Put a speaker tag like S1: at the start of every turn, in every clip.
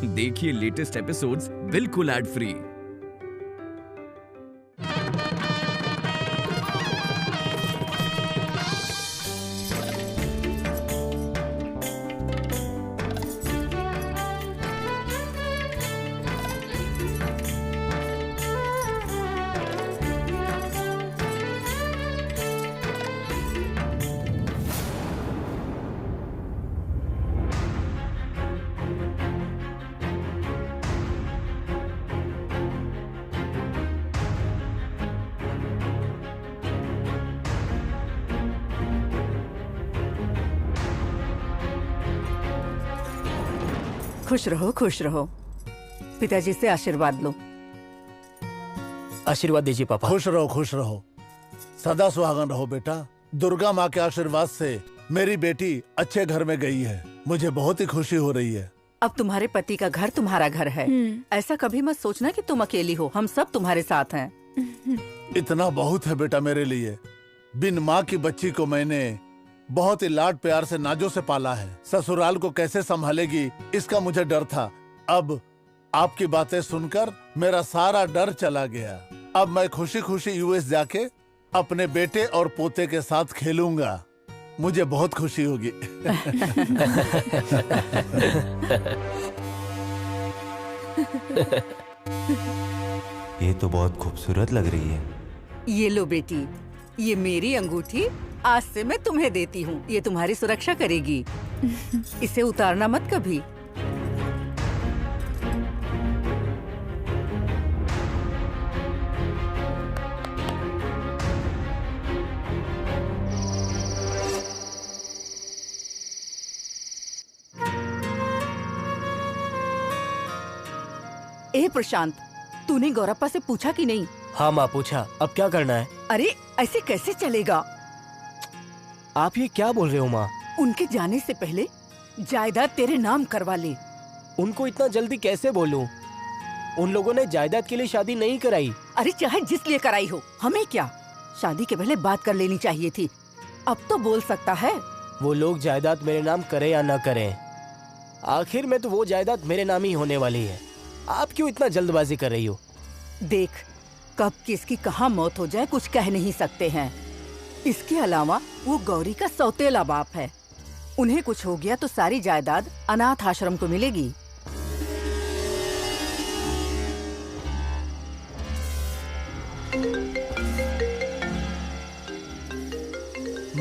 S1: देखिए latest episodes बिल्कुल ad free.
S2: खुश रहो खुश रहो। पिताजी से आशीर्वाद लो।
S3: आशीर्वाद दीजिए पापा।
S4: खुश रहो, सदा सुहागन रहो बेटा। दुर्गा माँ के आशीर्वाद से मेरी बेटी अच्छे घर में गई है। मुझे बहुत ही खुशी हो रही है।
S2: अब तुम्हारे पति का घर तुम्हारा घर है। ऐसा कभी मत सोचना कि तुम अकेली हो, हम सब तुम्हारे साथ हैं।
S4: इतना बहुत है बेटा मेरे लिए। बिन माँ की बच्ची को मैंने बहुत ही लाड प्यार से नाजों से पाला है। ससुराल को कैसे संभालेगी इसका मुझे डर था। अब आपकी बातें सुनकर मेरा सारा डर चला गया। अब मैं खुशी खुशी यूएस जाके अपने बेटे और पोते के साथ खेलूंगा। मुझे बहुत खुशी होगी।
S5: ये तो बहुत खूबसूरत लग रही है।
S2: ये लो बेटी, ये मेरी अंगूठी आज से मैं तुम्हें देती हूँ। ये तुम्हारी सुरक्षा करेगी। इसे उतारना मत कभी। ए प्रशांत, तूने गौरप्पा से पूछा कि नहीं?
S3: हाँ माँ, पूछा। अब क्या करना है?
S2: अरे ऐसे कैसे चलेगा?
S3: आप ये क्या बोल रहे हो माँ?
S2: उनके जाने से पहले जायदाद तेरे नाम करवा ले।
S3: उनको इतना जल्दी कैसे बोलूं? उन लोगों ने जायदाद के लिए शादी नहीं कराई।
S2: अरे चाहे जिस लिए कराई हो, हमें क्या? शादी के पहले बात कर लेनी चाहिए थी। अब तो बोल सकता है।
S3: वो लोग जायदाद मेरे नाम करे या न करें, आखिर में तो वो जायदाद मेरे नाम ही होने वाली है। आप क्यों इतना जल्दबाजी कर रही हो?
S2: देख, कब किसकी कहाँ मौत हो जाए कुछ कह नहीं सकते हैं। इसके अलावा वो गौरी का सौतेला बाप है। उन्हें कुछ हो गया तो सारी जायदाद अनाथ आश्रम को मिलेगी।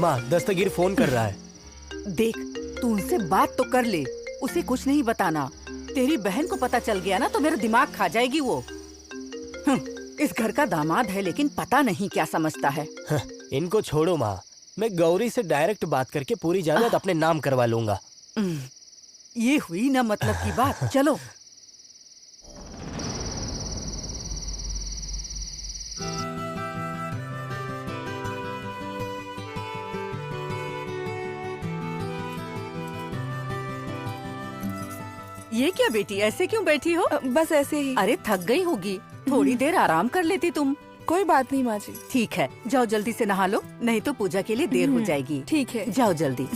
S3: माँ, दस्तगीर फोन कर रहा है।
S2: देख, तू उनसे बात तो कर ले। उसे कुछ नहीं बताना। तेरी बहन को पता चल गया ना तो मेरा दिमाग खा जाएगी वो। इस घर का दामाद है लेकिन पता नहीं क्या समझता है।
S3: इनको छोड़ो माँ, मैं गौरी से डायरेक्ट बात करके पूरी जायदाद अपने नाम करवा लूंगा।
S2: ये हुई ना मतलब की बात। चलो। ये क्या बेटी, ऐसे क्यों बैठी हो?
S6: बस ऐसे ही।
S2: अरे थक गई होगी, थोड़ी देर आराम कर लेती तुम।
S6: कोई बात नहीं माँ जी।
S2: ठीक है, जाओ जल्दी से नहा लो, नहीं तो पूजा के लिए देर हो जाएगी।
S6: ठीक है,
S2: जाओ जल्दी।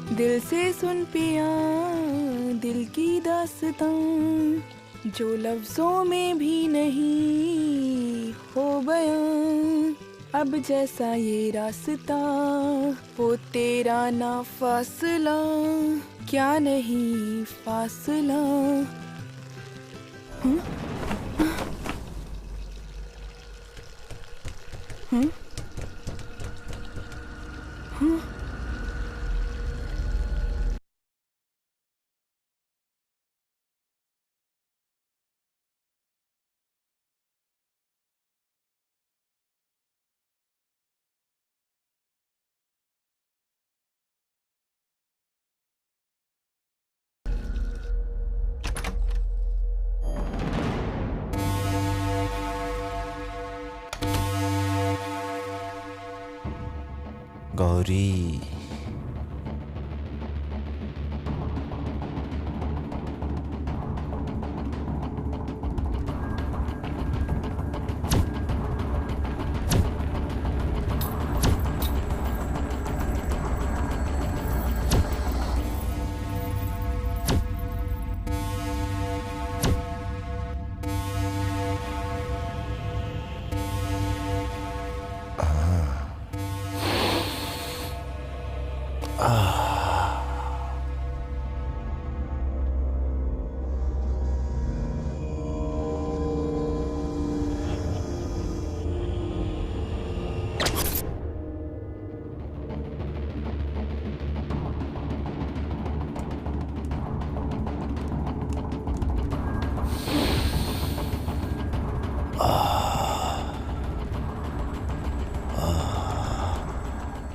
S6: दिल से सुन पिया दिल की दास्तां, जो लफ्जों में भी नहीं हो बयां। अब जैसा ये रास्ता वो तेरा ना फासला, क्या नहीं फासला।
S5: गौरी,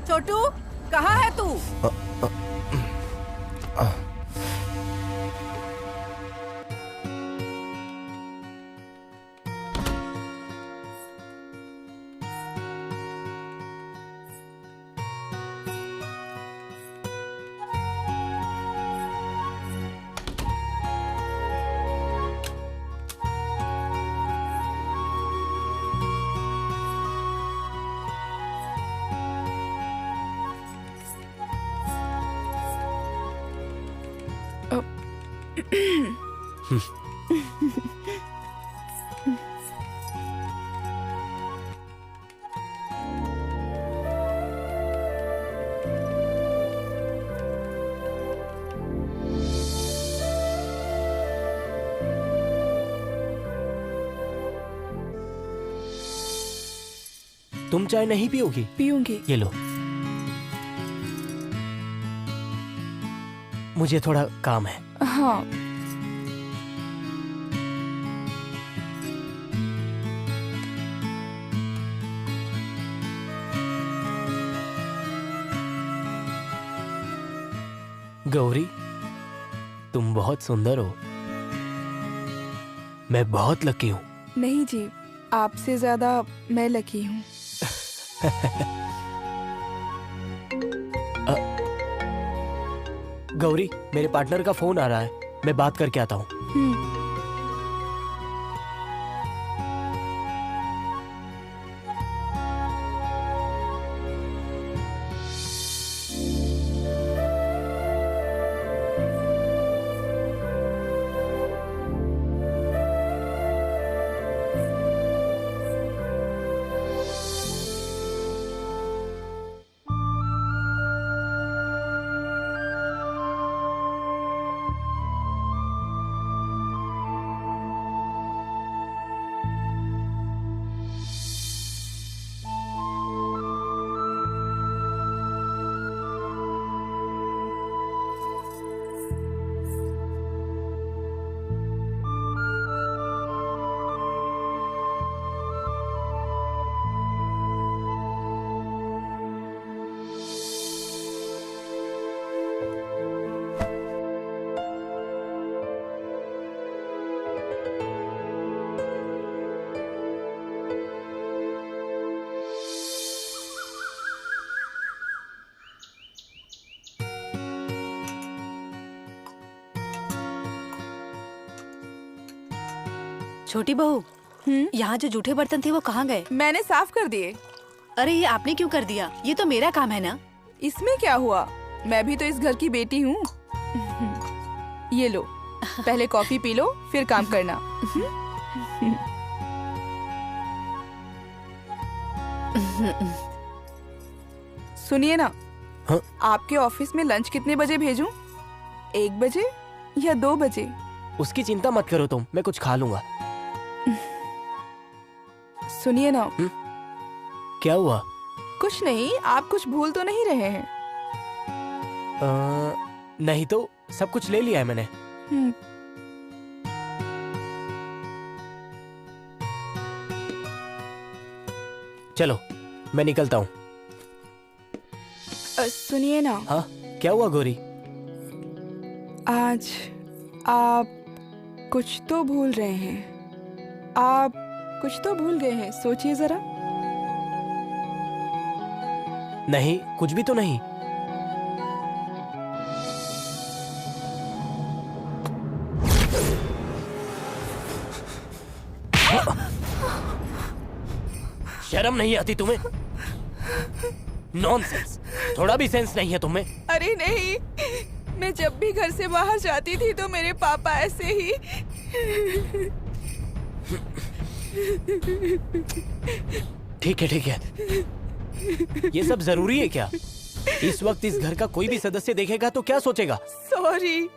S2: छोटू, कहाँ है तू?
S3: तुम चाय नहीं पियोगी?
S6: पीऊंगी।
S3: ये लो। मुझे थोड़ा काम है।
S6: हाँ।
S3: गौरी, तुम बहुत सुंदर हो। मैं बहुत लकी हूँ।
S6: नहीं जी, आपसे ज्यादा मैं लकी हूँ।
S3: गौरी, मेरे पार्टनर का फोन आ रहा है, मैं बात करके आता हूँ।
S7: छोटी बहू, यहाँ जो जूठे बर्तन थे वो कहाँ गए?
S6: मैंने साफ कर दिए।
S7: अरे ये आपने क्यों कर दिया? ये तो मेरा काम है ना।
S6: इसमें क्या हुआ? मैं भी तो इस घर की बेटी हूँ। ये लो, पहले कॉफी पी लो, फिर काम करना। सुनिए ना,
S3: हाँ?
S6: आपके ऑफिस में लंच कितने बजे भेजूं? 1 बजे या 2 बजे?
S3: उसकी चिंता मत करो तुम, मैं कुछ खा लूंगा।
S6: सुनिए ना।
S3: क्या हुआ?
S6: कुछ नहीं, आप कुछ भूल तो नहीं रहे हैं?
S3: नहीं तो, सब कुछ ले लिया है मैंने। चलो, मैं निकलता हूँ।
S6: सुनिए ना।
S3: हाँ, क्या हुआ गौरी?
S6: आज आप कुछ तो भूल रहे हैं। आप कुछ तो भूल गए हैं, सोचिए जरा।
S3: नहीं, कुछ भी तो नहीं। शर्म नहीं आती तुम्हें? नॉनसेंस, थोड़ा भी सेंस नहीं है तुम्हें? अरे
S6: नहीं, मैं जब भी घर से बाहर जाती थी तो मेरे पापा ऐसे ही।
S3: ठीक है, ठीक है। ये सब जरूरी है क्या? इस वक्त इस घर का कोई भी सदस्य देखेगा तो क्या सोचेगा?
S6: सॉरी,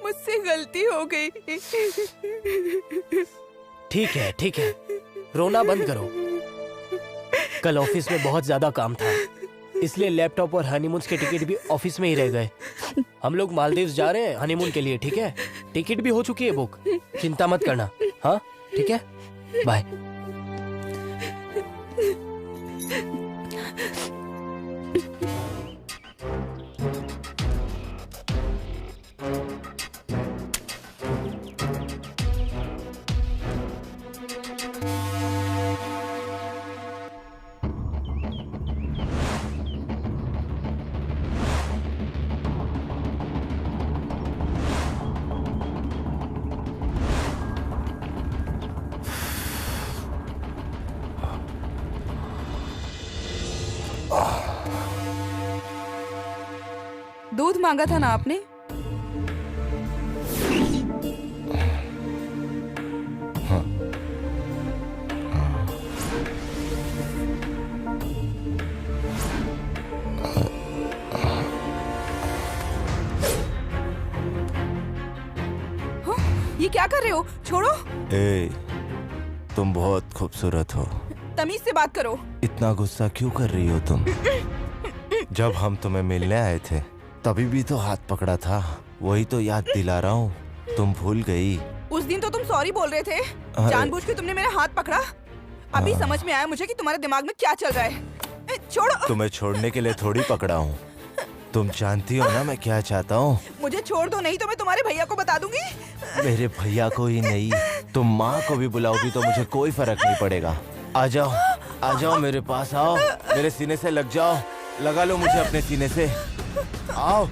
S6: मुझसे गलती हो गई।
S3: ठीक है, रोना बंद करो। कल ऑफिस में बहुत ज्यादा काम था, इसलिए लैपटॉप और हनीमून के टिकट भी ऑफिस में ही रह गए। हम लोग मालदीव्स जा रहे हैं हनीमून के लिए, ठीक है? टिकट भी हो चुकी है बुक, चिंता मत करना। हाँ ठीक है, बाय।
S6: दूध मांगा था ना आपने? ये क्या कर रहे हो? छोड़ो।
S5: तुम बहुत खूबसूरत हो।
S6: तमीज से बात करो।
S5: इतना गुस्सा क्यों कर रही हो तुम? जब हम तुम्हें मिलने आए थे तभी भी तो हाथ पकड़ा था, वही तो याद दिला रहा हूँ। तुम भूल गई?
S6: उस दिन तो तुम सॉरी बोल रहे थे, जानबूझ के तुमने मेरा हाथ पकड़ा। अभी समझ में आया मुझे कि तुम्हारे दिमाग में क्या चल रहा है। छोड़ो।
S5: तुम्हें छोड़ने के लिए थोड़ी पकड़ा हूँ। तुम जानती हो ना मैं क्या चाहता हूँ।
S6: मुझे छोड़ दो, नहीं तो मैं तुम्हारे भैया को बता दूंगी।
S5: मेरे भैया को ही नहीं, तुम माँ को भी बुलाओगी तो मुझे कोई फर्क नहीं पड़ेगा। आ जाओ मेरे पास आओ, मेरे सीने से लग जाओ, लगा लो मुझे अपने सीने से। आओ।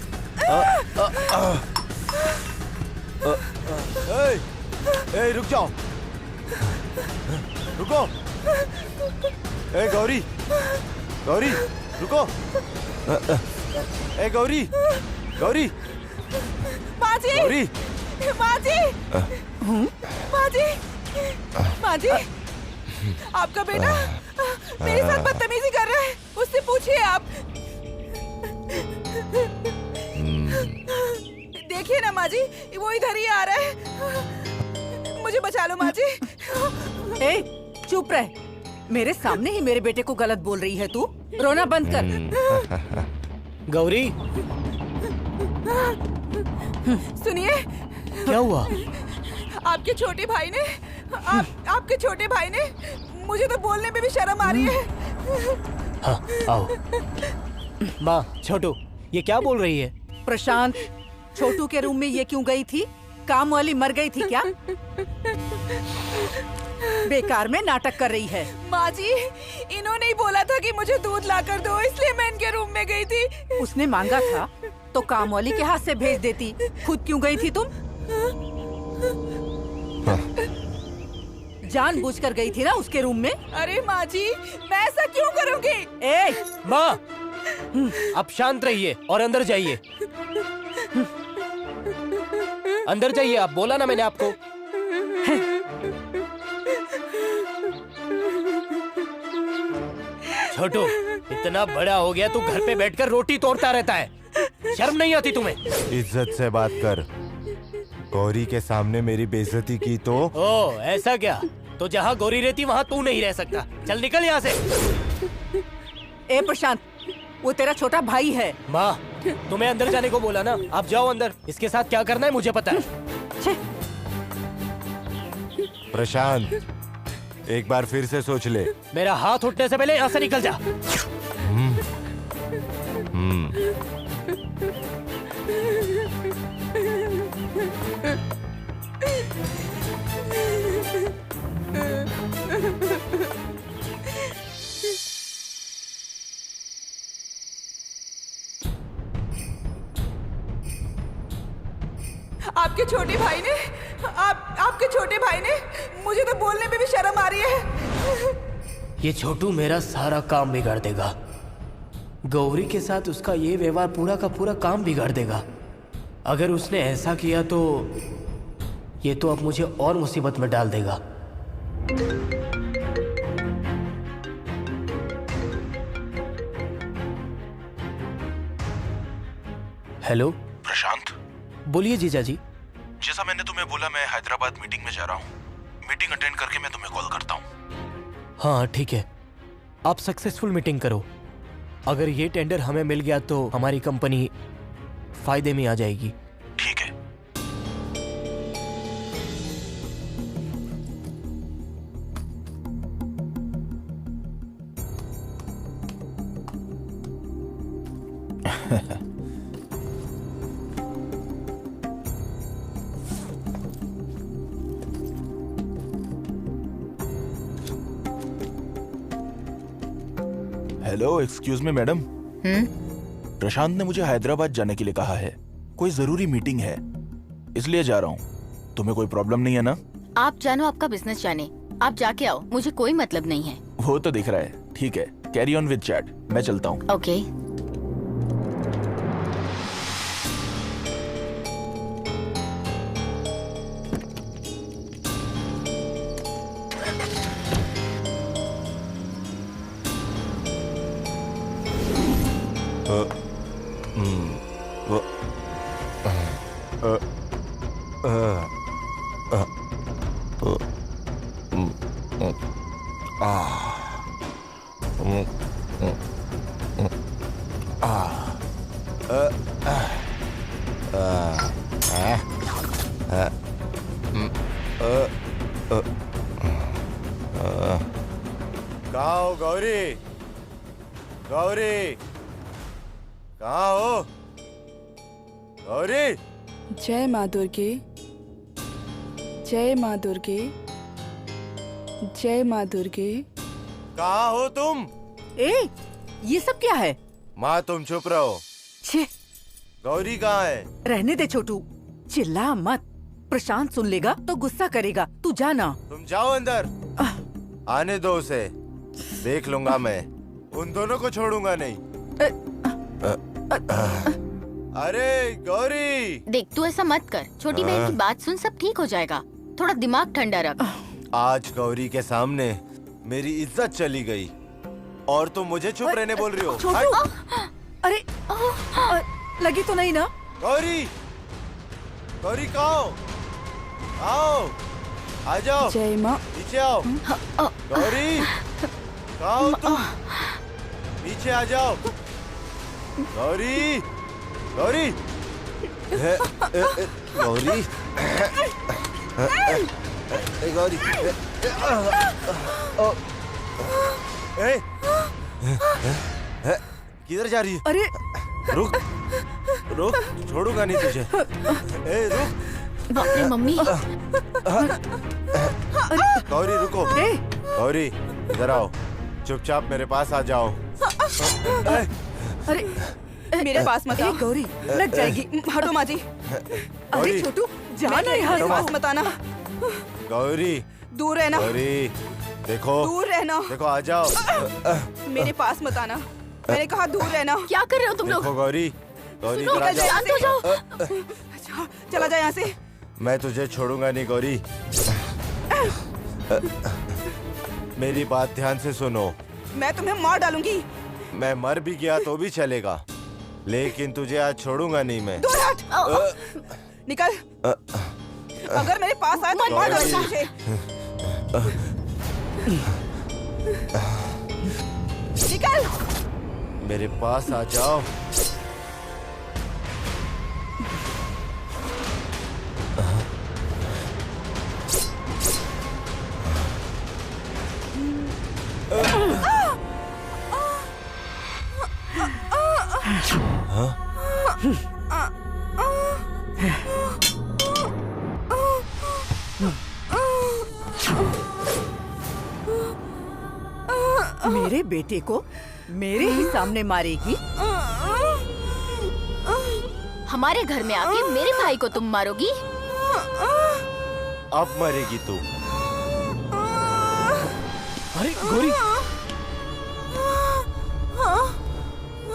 S5: रुक जाओ, रुको। गौरी रुको। गौरी
S6: माँ जी, आपका बेटा मेरे साथ बदतमीजी कर रहा है, उससे पूछिए आप। देखिए ना माँ जी, वो इधर ही आ रहा है। मुझे बचा लो माँ जी।
S2: चुप रह, मेरे सामने ही मेरे बेटे को गलत बोल रही है तू। रोना बंद कर।
S3: गौरी,
S6: सुनिए।
S3: क्या हुआ?
S6: आपके छोटे भाई ने मुझे तो बोलने में भी शर्म आ रही है।
S3: हाँ, आओ। माँ, छोटू, ये क्या बोल रही है?
S2: प्रशांत, छोटू के रूम में ये क्यों गई थी? काम वाली मर गई थी क्या? बेकार में नाटक कर रही है।
S6: माँ जी, इन्होंने ही बोला था कि मुझे दूध ला कर दो, इसलिए मैं इनके रूम में गई थी।
S2: उसने मांगा था तो काम वाली के हाथ से भेज देती, खुद क्यों गई थी तुम? जानबूझकर गई थी ना उसके रूम में।
S6: अरे माँ जी, मैं ऐसा क्यों करूँगी?
S3: माँ, आप शांत रहिए और अंदर जाइए। अंदर जाइए, आप बोला ना मैंने आपको। छोटू, इतना बड़ा हो गया तू घर पे बैठकर रोटी तोड़ता रहता है, शर्म नहीं आती तुम्हें?
S5: इज्जत से बात कर। गौरी के सामने मेरी बेइज्जती की तो।
S3: ओ, ऐसा क्या? तो जहाँ गौरी रहती वहाँ तू नहीं रह सकता। चल निकल यहाँ से।
S2: प्रशांत, वो तेरा छोटा भाई है।
S3: माँ, तुम्हें अंदर जाने को बोला ना, आप जाओ अंदर। इसके साथ क्या करना है मुझे पता है।
S5: प्रशांत, एक बार फिर से सोच ले।
S3: मेरा हाथ उठने से पहले यहाँ से निकल जा।
S6: आपके छोटे भाई ने मुझे तो बोलने में भी शर्म आ रही है।
S3: ये छोटू मेरा सारा काम बिगाड़ देगा। गौरी के साथ उसका ये व्यवहार पूरा का पूरा काम बिगाड़ देगा। अगर उसने ऐसा किया तो ये तो अब मुझे और मुसीबत में डाल देगा। हेलो
S8: प्रशांत,
S3: बोलिए जीजा जी।
S8: जैसा मैंने तुम्हें बोला, मैं हैदराबाद मीटिंग में जा रहा हूँ। मीटिंग अटेंड करके मैं तुम्हें कॉल करता हूँ।
S3: हाँ ठीक है, आप सक्सेसफुल मीटिंग करो। अगर ये टेंडर हमें मिल गया तो हमारी कंपनी फायदे में आ जाएगी।
S8: ठीक है। Hello, excuse me madam. Prashant ने मुझे हैदराबाद जाने के लिए कहा है। कोई जरूरी मीटिंग है, इसलिए जा रहा हूँ। तुम्हें कोई प्रॉब्लम नहीं है ना?
S9: आप जानो, आपका बिजनेस जाने। आप जाके आओ, मुझे कोई मतलब नहीं है।
S8: वो तो दिख रहा है। ठीक है, कैरी ऑन विद चैट। मैं चलता हूँ।
S9: ओके।
S5: कहाँ हो गौरी? गौरी कहाँ हो? गौरी।
S6: जय माँ दुर्गे, जय माँ दुर्गे, जय माँ दुर्गे।
S5: कहाँ हो तुम?
S2: ए, ये सब क्या है?
S5: माँ तुम चुप रहो।
S2: छे,
S5: गौरी कहाँ है?
S2: रहने दे छोटू, चिल्ला मत। प्रशांत सुन लेगा तो गुस्सा करेगा। तू जाना।
S5: तुम जाओ अंदर। आने दो उसे, देख लूंगा मैं। उन दोनों को छोड़ूंगा नहीं। अरे गौरी।
S9: देख, तू ऐसा मत कर। छोटी बहन की बात सुन, सब ठीक हो जाएगा। थोड़ा दिमाग ठंडा रख।
S5: आज गौरी के सामने मेरी इज्जत चली गई और तुम मुझे चुप रहने बोल रही हो।
S2: छोटू, अरे लगी तो नहीं ना?
S5: गौरी, गौरी कहाँ हो? आओ, आ जाओ।
S6: जय माँ।
S5: नीचे आओ। गौरी कहाँ हो तुम? नीचे आ जाओ। गौरी, गौरी, गौरी, गौरी, किधर जा रही है?
S2: अरे
S5: रुक, रुक, छोड़ूंगा नहीं तुझे। रुक।
S9: बाप रे मम्मी।
S5: गौरी रुको। गौरी इधर आओ, चुपचाप मेरे पास आ जाओ।
S2: अरे
S6: मेरे पास मत आओ।
S2: गौरी लग जाएगी।
S6: हटो माँ जी।
S2: अरे छोटू, जाना यहाँ
S6: मेरे
S2: से।
S6: पास मत आना।
S5: गौरी,
S6: दूर रहना।
S5: गौरी देखो,
S6: दूर रहना।
S5: देखो आ जाओ।
S6: मेरे पास मत आना। मैंने कहा दूर रहना।
S9: क्या कर रहे हो तुम लोग?
S5: देखो गौरी, गौरी
S9: सुनो,
S5: इधर आ जाओ।
S9: शांत हो जाओ।
S6: चला जा यहाँ से।
S5: मैं तुझे छोड़ूंगा नहीं गौरी। मेरी बात ध्यान से सुनो।
S6: मैं तुम्हें मार डालूंगी।
S5: मैं मर भी गया तो भी चलेगा, लेकिन तुझे आज छोड़ूंगा नहीं मैं।
S6: दूर हट। निकल। अगर मेरे पास आए तो मार डालूंगी मुझे। निकल।
S5: मेरे पास आ जाओ।
S2: मेरे बेटे को मेरे ही सामने मारेगी?
S9: हमारे घर में आके मेरे भाई को तुम मारोगी?
S5: अब मरेगी तू।
S3: अरे गौरी,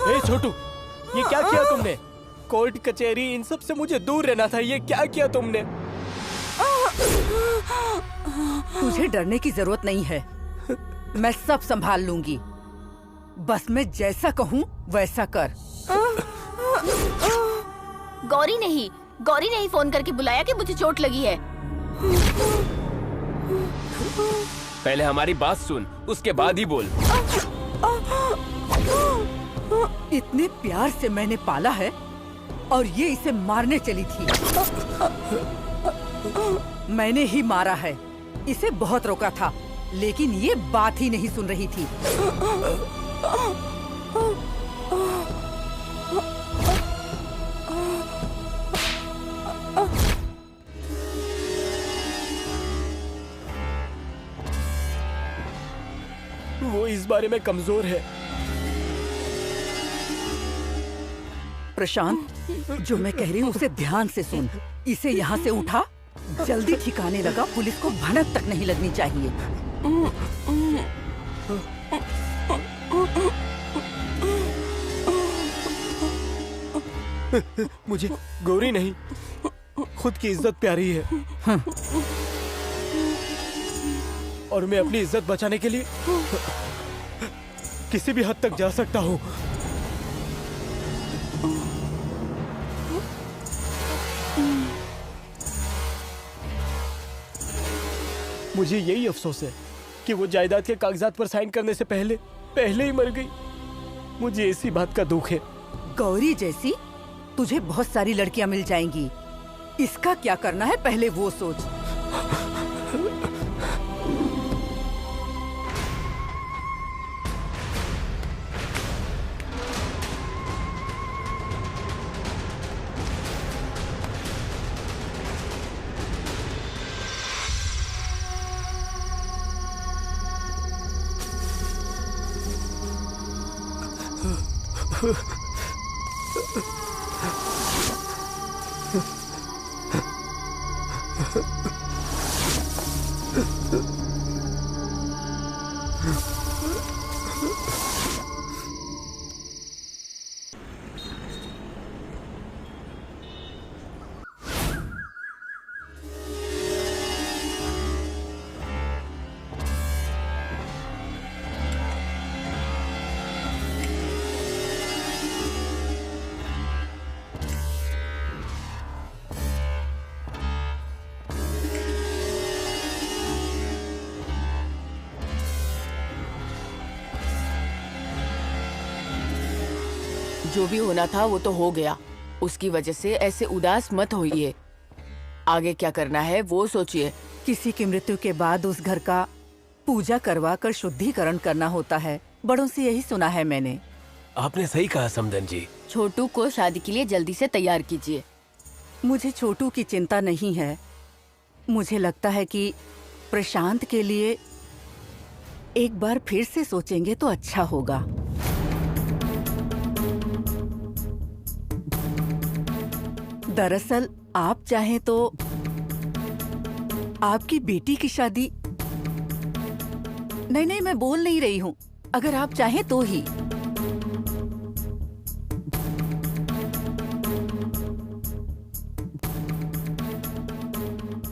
S3: ए छोटू, ये क्या किया तुमने? कोर्ट कचहरी इन सब से मुझे दूर रहना था। ये क्या किया तुमने?
S2: तुझे डरने की जरूरत नहीं है, मैं सब संभाल लूंगी। बस मैं जैसा कहूँ वैसा कर।
S9: गौरी ने ही फोन करके बुलाया कि मुझे चोट लगी है।
S10: पहले हमारी बात सुन, उसके बाद ही बोल।
S2: इतने प्यार से मैंने पाला है और ये इसे मारने चली थी। मैंने ही मारा है। इसे बहुत रोका था, लेकिन ये बात ही नहीं सुन रही थी।
S3: वो इस बारे में कमजोर है।
S2: प्रशांत, जो मैं कह रही हूँ उसे ध्यान से सुन। इसे यहाँ से उठा, जल्दी ठिकाने लगा। पुलिस को भनक तक नहीं लगनी चाहिए।
S3: मुझे गौरी नहीं, खुद की इज्जत प्यारी है। और मैं अपनी इज्जत बचाने के लिए किसी भी हद तक जा सकता हूँ। मुझे यही अफसोस है कि वो जायदाद के कागजात पर साइन करने से पहले ही मर गई। मुझे इसी बात का दुख है।
S2: गौरी जैसी तुझे बहुत सारी लड़कियां मिल जाएंगी। इसका क्या करना है पहले वो सोच।
S6: जो भी होना था वो तो हो गया। उसकी वजह से ऐसे उदास मत होइए। आगे क्या करना है वो सोचिए।
S2: किसी की मृत्यु के बाद उस घर का पूजा करवा कर शुद्धिकरण करना होता है। बड़ों से यही सुना है मैंने।
S10: आपने सही कहा समधन जी।
S6: छोटू को शादी के लिए जल्दी से तैयार कीजिए।
S2: मुझे छोटू की चिंता नहीं है। मुझे लगता है कि प्रशांत के लिए एक बार फिर से सोचेंगे तो अच्छा होगा। दरअसल आप चाहें तो आपकी बेटी की शादी। नहीं, मैं बोल नहीं रही हूँ। अगर आप चाहें तो ही।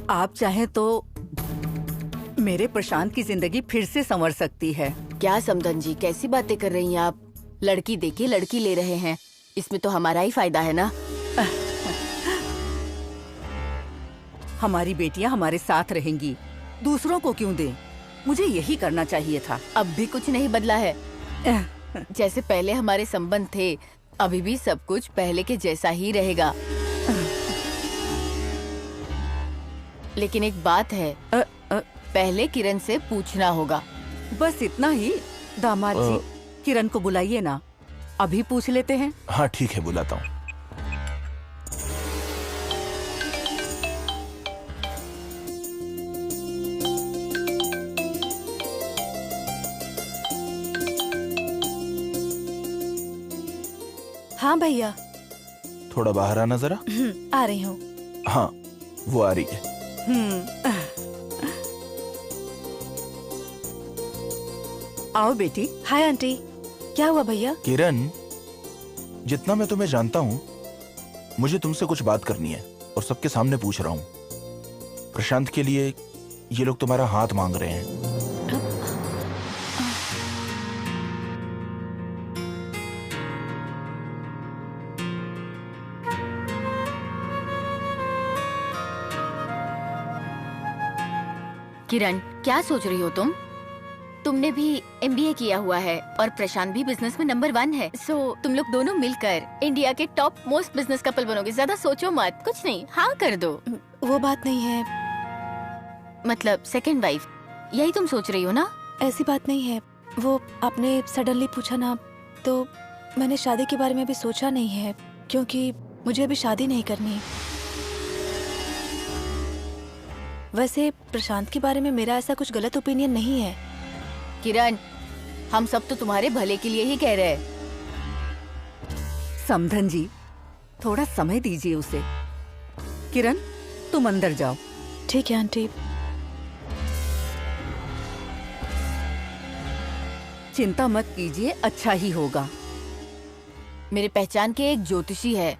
S2: आप चाहें तो मेरे प्रशांत की जिंदगी फिर से संवर सकती है।
S6: क्या समधन जी, कैसी बातें कर रही हैं आप? लड़की देखिए, लड़की ले रहे हैं, इसमें तो हमारा ही फायदा है ना।
S2: हमारी बेटियां हमारे साथ रहेंगी, दूसरों को क्यों दें? मुझे यही करना चाहिए था।
S6: अब भी कुछ नहीं बदला है। जैसे पहले हमारे संबंध थे, अभी भी सब कुछ पहले के जैसा ही रहेगा। लेकिन एक बात है, पहले किरण से पूछना होगा।
S2: बस इतना ही। दामाद जी, किरण को बुलाइए ना, अभी पूछ लेते हैं।
S8: हाँ ठीक है, बुलाता हूँ।
S7: हाँ भैया।
S8: थोड़ा बाहर आना जरा।
S7: आ रही हूँ।
S8: हाँ वो आ रही है।
S2: आओ बेटी।
S7: Hi aunty. क्या हुआ भैया?
S8: किरण, जितना मैं तुम्हें जानता हूँ, मुझे तुमसे कुछ बात करनी है और सबके सामने पूछ रहा हूँ। प्रशांत के लिए ये लोग तुम्हारा हाथ मांग रहे हैं।
S9: किरण, क्या सोच रही हो तुम? तुमने भी MBA किया हुआ है और प्रशांत भी बिजनेस में नंबर 1 है। सो तुम लोग दोनों मिलकर इंडिया के टॉप मोस्ट बिजनेस कपल बनोगे। ज्यादा सोचो मत, कुछ नहीं, हाँ कर दो।
S7: वो बात नहीं है।
S9: मतलब सेकंड वाइफ, यही तुम सोच रही हो ना?
S7: ऐसी बात नहीं है। वो आपने सडनली पूछा ना, तो मैंने शादी के बारे में भी सोचा नहीं है, क्योंकि मुझे अभी शादी नहीं करनी। वैसे प्रशांत के बारे में मेरा ऐसा कुछ गलत ओपिनियन नहीं है।
S9: किरण, हम सब तो तुम्हारे भले के लिए ही कह रहे हैं।
S2: समधन जी, थोड़ा समय दीजिए उसे। किरण, तुम अंदर जाओ।
S7: ठीक है आंटी।
S2: चिंता मत कीजिए, अच्छा ही होगा।
S9: मेरे पहचान के एक ज्योतिषी है,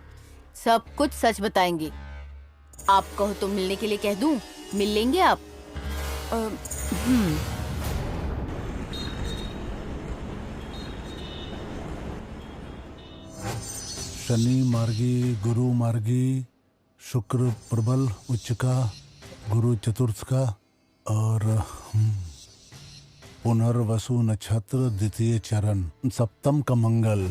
S9: सब कुछ सच बताएंगे। आप कहो तो मिलने के लिए कह दूं, मिल लेंगे आप?
S4: शनि मार्गी, गुरु मार्गी, शुक्र प्रबल उच्च का, गुरु चतुर्थ का और पुनर्वसु नक्षत्र द्वितीय चरण, सप्तम का मंगल।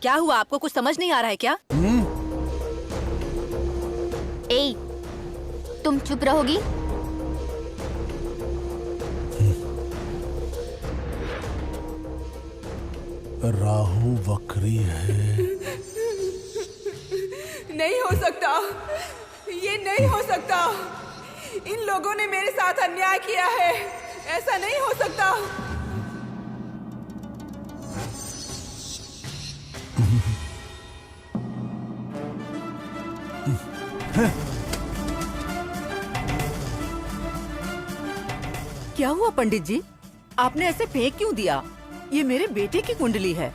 S7: क्या हुआ, आपको कुछ समझ नहीं आ रहा है क्या?
S9: ए, तुम चुप रहोगी?
S4: राहु वक्री है।
S6: नहीं हो सकता, ये नहीं हो सकता। इन लोगों ने मेरे साथ अन्याय किया है, ऐसा नहीं हो सकता।
S2: क्या हुआ पंडित जी, आपने ऐसे फेंक क्यों दिया? ये मेरे बेटे की कुंडली है।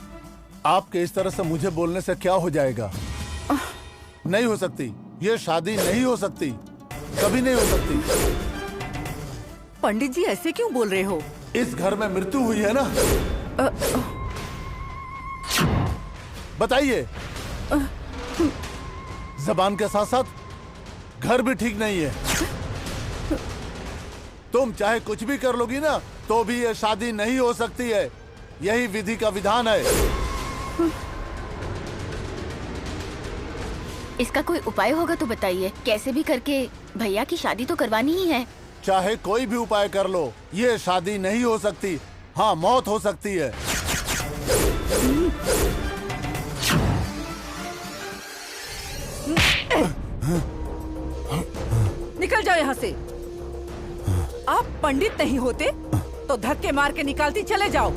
S4: आपके इस तरह से मुझे बोलने से क्या हो जाएगा? नहीं हो सकती, ये शादी नहीं हो सकती, कभी नहीं हो सकती।
S2: पंडित जी ऐसे क्यों बोल रहे हो?
S4: इस घर में मृत्यु हुई है ना? बताइए। जबान के साथ साथ घर भी ठीक नहीं है। तुम चाहे कुछ भी कर लोगी ना, तो भी ये शादी नहीं हो सकती है। यही विधि का विधान है।
S9: इसका कोई उपाय होगा तो बताइए। कैसे भी करके भैया की शादी तो करवानी ही है।
S4: चाहे कोई भी उपाय कर लो, ये शादी नहीं हो सकती। हाँ, मौत हो सकती है।
S2: निकल जाओ यहाँ से। आप पंडित नहीं होते तो धक्के मार के निकालती चले जाओ।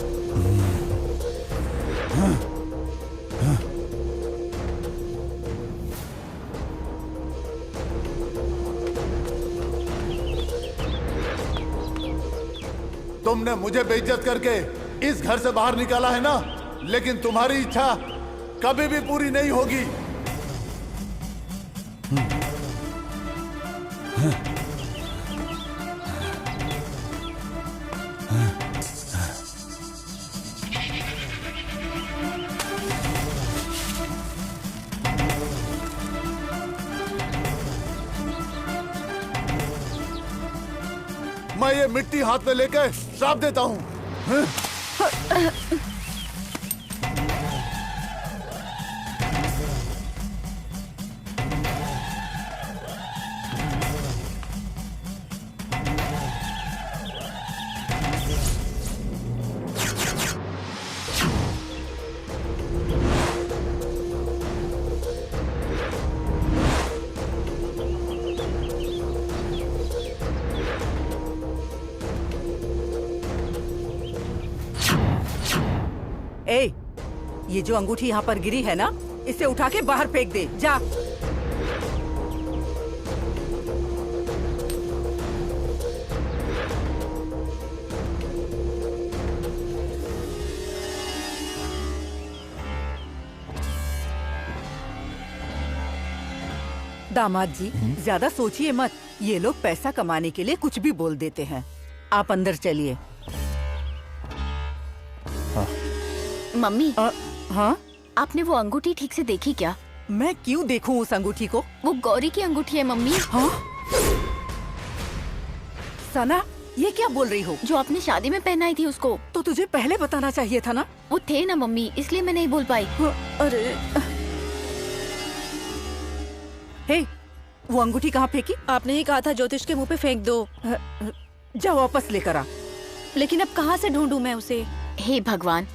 S4: तुमने मुझे बेइज्जत करके इस घर से बाहर निकाला है ना, लेकिन तुम्हारी इच्छा कभी भी पूरी नहीं होगी। मैं ये मिट्टी हाथ में लेकर श्राप देता हूँ।
S2: ए, ये जो अंगूठी यहाँ पर गिरी है ना, इसे उठा के बाहर फेंक दे, जा। दामाद जी, ज्यादा सोचिए मत। ये लोग पैसा कमाने के लिए कुछ भी बोल देते हैं। आप अंदर चलिए।
S9: मम्मी,
S2: हाँ?
S9: आपने वो अंगूठी ठीक से देखी क्या?
S2: मैं क्यों देखूं उस अंगूठी को?
S9: वो गौरी की अंगूठी है मम्मी।
S2: हाँ? सना, ये क्या बोल रही हो?
S9: जो आपने शादी में पहनाई थी उसको।
S2: तो तुझे पहले बताना चाहिए था ना।
S9: वो थे ना मम्मी, इसलिए मैं नहीं बोल पाई।
S2: अरे हे, वो अंगूठी कहाँ फेंकी?
S7: आपने ही कहा था ज्योतिष के मुंह पे फेंक दो।
S2: जा वापस लेकर आ।
S7: लेकिन अब कहाँ से ढूंढूं मैं उसे?
S9: हे भगवान।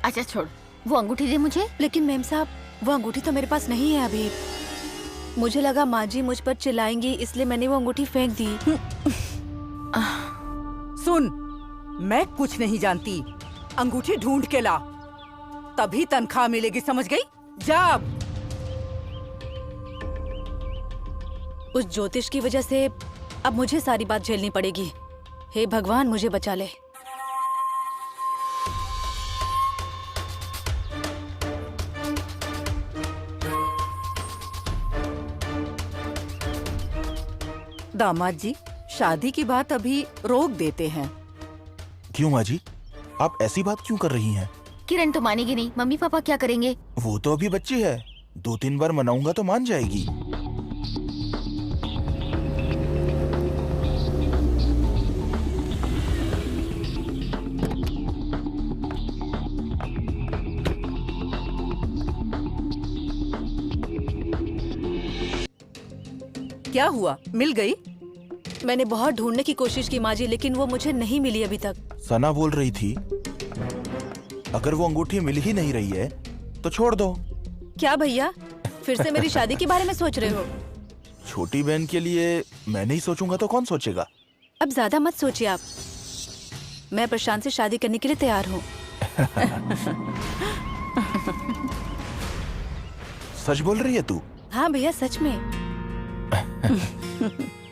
S9: अच्छा छोड़, वो अंगूठी दे मुझे।
S7: लेकिन मेम साहब, वो अंगूठी तो मेरे पास नहीं है अभी। मुझे लगा माँ जी मुझ पर चिल्लाएंगी, इसलिए मैंने वो अंगूठी फेंक दी।
S2: सुन, मैं कुछ नहीं जानती। अंगूठी ढूंढ के ला, तभी तनख्वाह मिलेगी, समझ गई? जा अब।
S7: उस ज्योतिष की वजह से अब मुझे सारी बात झेलनी पड़ेगी। हे भगवान, मुझे बचा ले।
S2: दामाद जी, शादी की बात अभी रोक देते हैं।
S8: क्यों माँ जी, आप ऐसी बात क्यों कर रही हैं?
S9: किरण तो मानेगी नहीं, मम्मी पापा क्या करेंगे?
S8: वो तो अभी बच्ची है, 2-3 बार मनाऊंगा तो मान जाएगी।
S2: क्या हुआ, मिल गई?
S7: मैंने बहुत ढूंढने की कोशिश की माँ जी, लेकिन वो मुझे नहीं मिली अभी तक।
S8: सना बोल रही थी अगर वो अंगूठी मिल ही नहीं रही है तो छोड़ दो।
S7: क्या भैया, फिर से मेरी शादी के बारे में सोच रहे हो?
S8: छोटी बहन के लिए मैं नहीं सोचूंगा तो कौन सोचेगा?
S7: अब ज्यादा मत सोचिए आप। मैं प्रशांत से शादी करने के लिए तैयार हूँ।
S8: सच बोल रही है तू?
S7: हाँ भैया, सच में।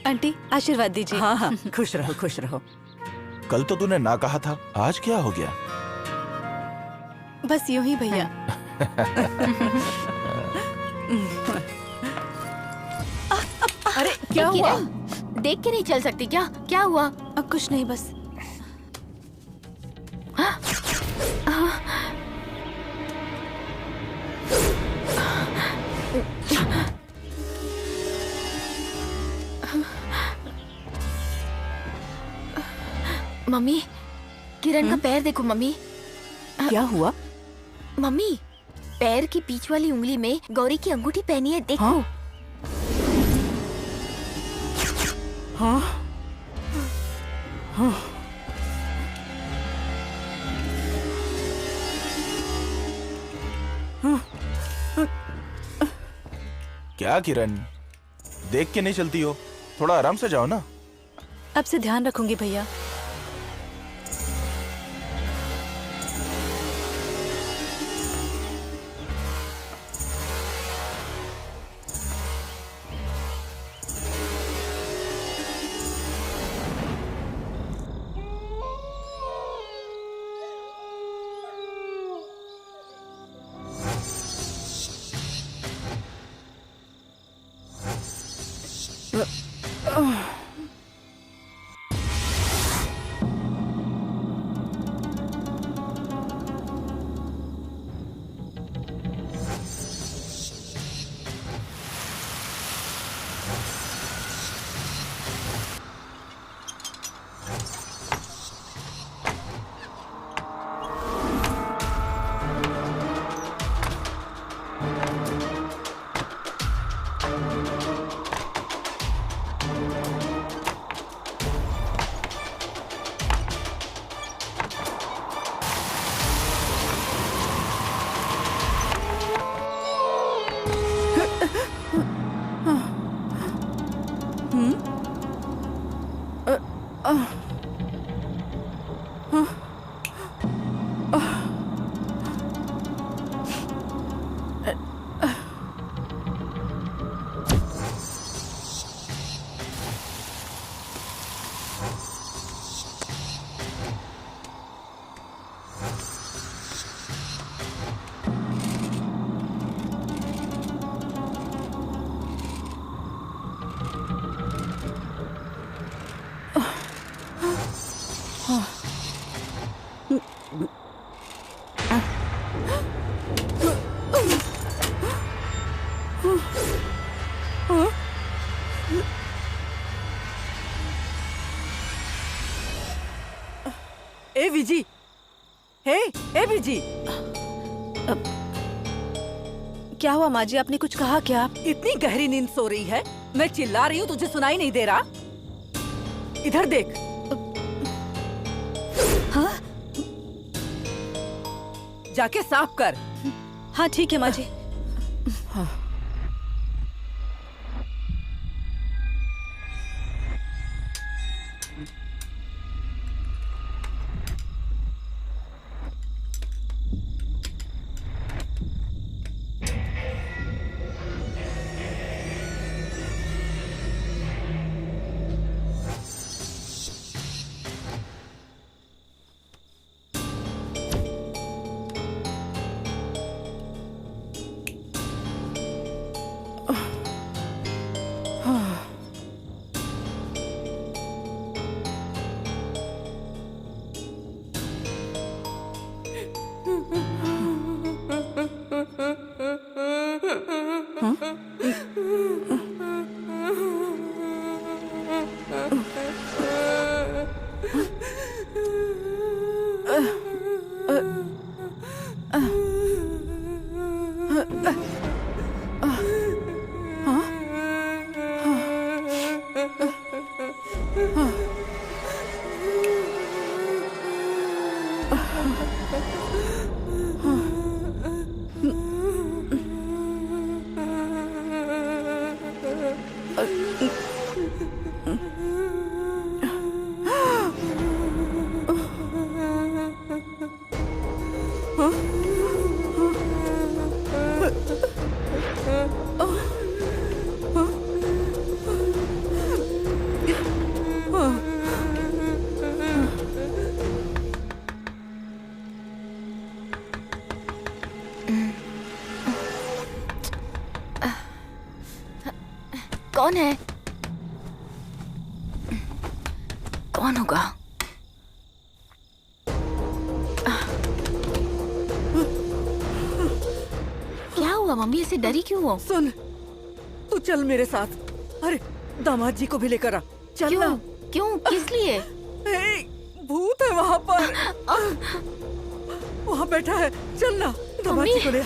S7: आंटी, आशीर्वाद दीजिए।
S2: हाँ हाँ, खुश रहो खुश रहो।
S8: कल तो तूने ना कहा था, आज क्या हो गया?
S7: बस यूं ही भैया।
S2: अरे क्या हुआ?
S9: देख के नहीं चल सकती क्या? क्या हुआ?
S7: अब कुछ नहीं, बस।
S9: मम्मी, किरण का पैर देखो मम्मी।
S2: क्या हुआ?
S9: मम्मी, पैर की बीच वाली उंगली में गौरी की अंगूठी पहनी है, देखो।
S2: हाँ? हाँ।
S8: क्या किरण, देख के नहीं चलती हो? थोड़ा आराम से जाओ ना।
S7: अब से ध्यान रखूंगी भैया।
S2: ए विजी, ए विजी,
S7: क्या हुआ माँ जी, आपने कुछ कहा क्या?
S2: इतनी गहरी नींद सो रही है, मैं चिल्ला रही हूँ तुझे सुनाई नहीं दे रहा? इधर देख।
S7: हाँ
S2: जाके साफ कर।
S7: हाँ ठीक है माँ जी।
S9: कौन है? कौन होगा? क्या हुआ मम्मी, ऐसे डरी क्यों हो?
S2: सुन, तू चल मेरे साथ। अरे दामाद जी को भी लेकर आ। चल ना।
S9: क्यों? किस लिए?
S2: भूत है वहाँ पर। वहाँ बैठा है, चल ना। दामाद जी को ले आ।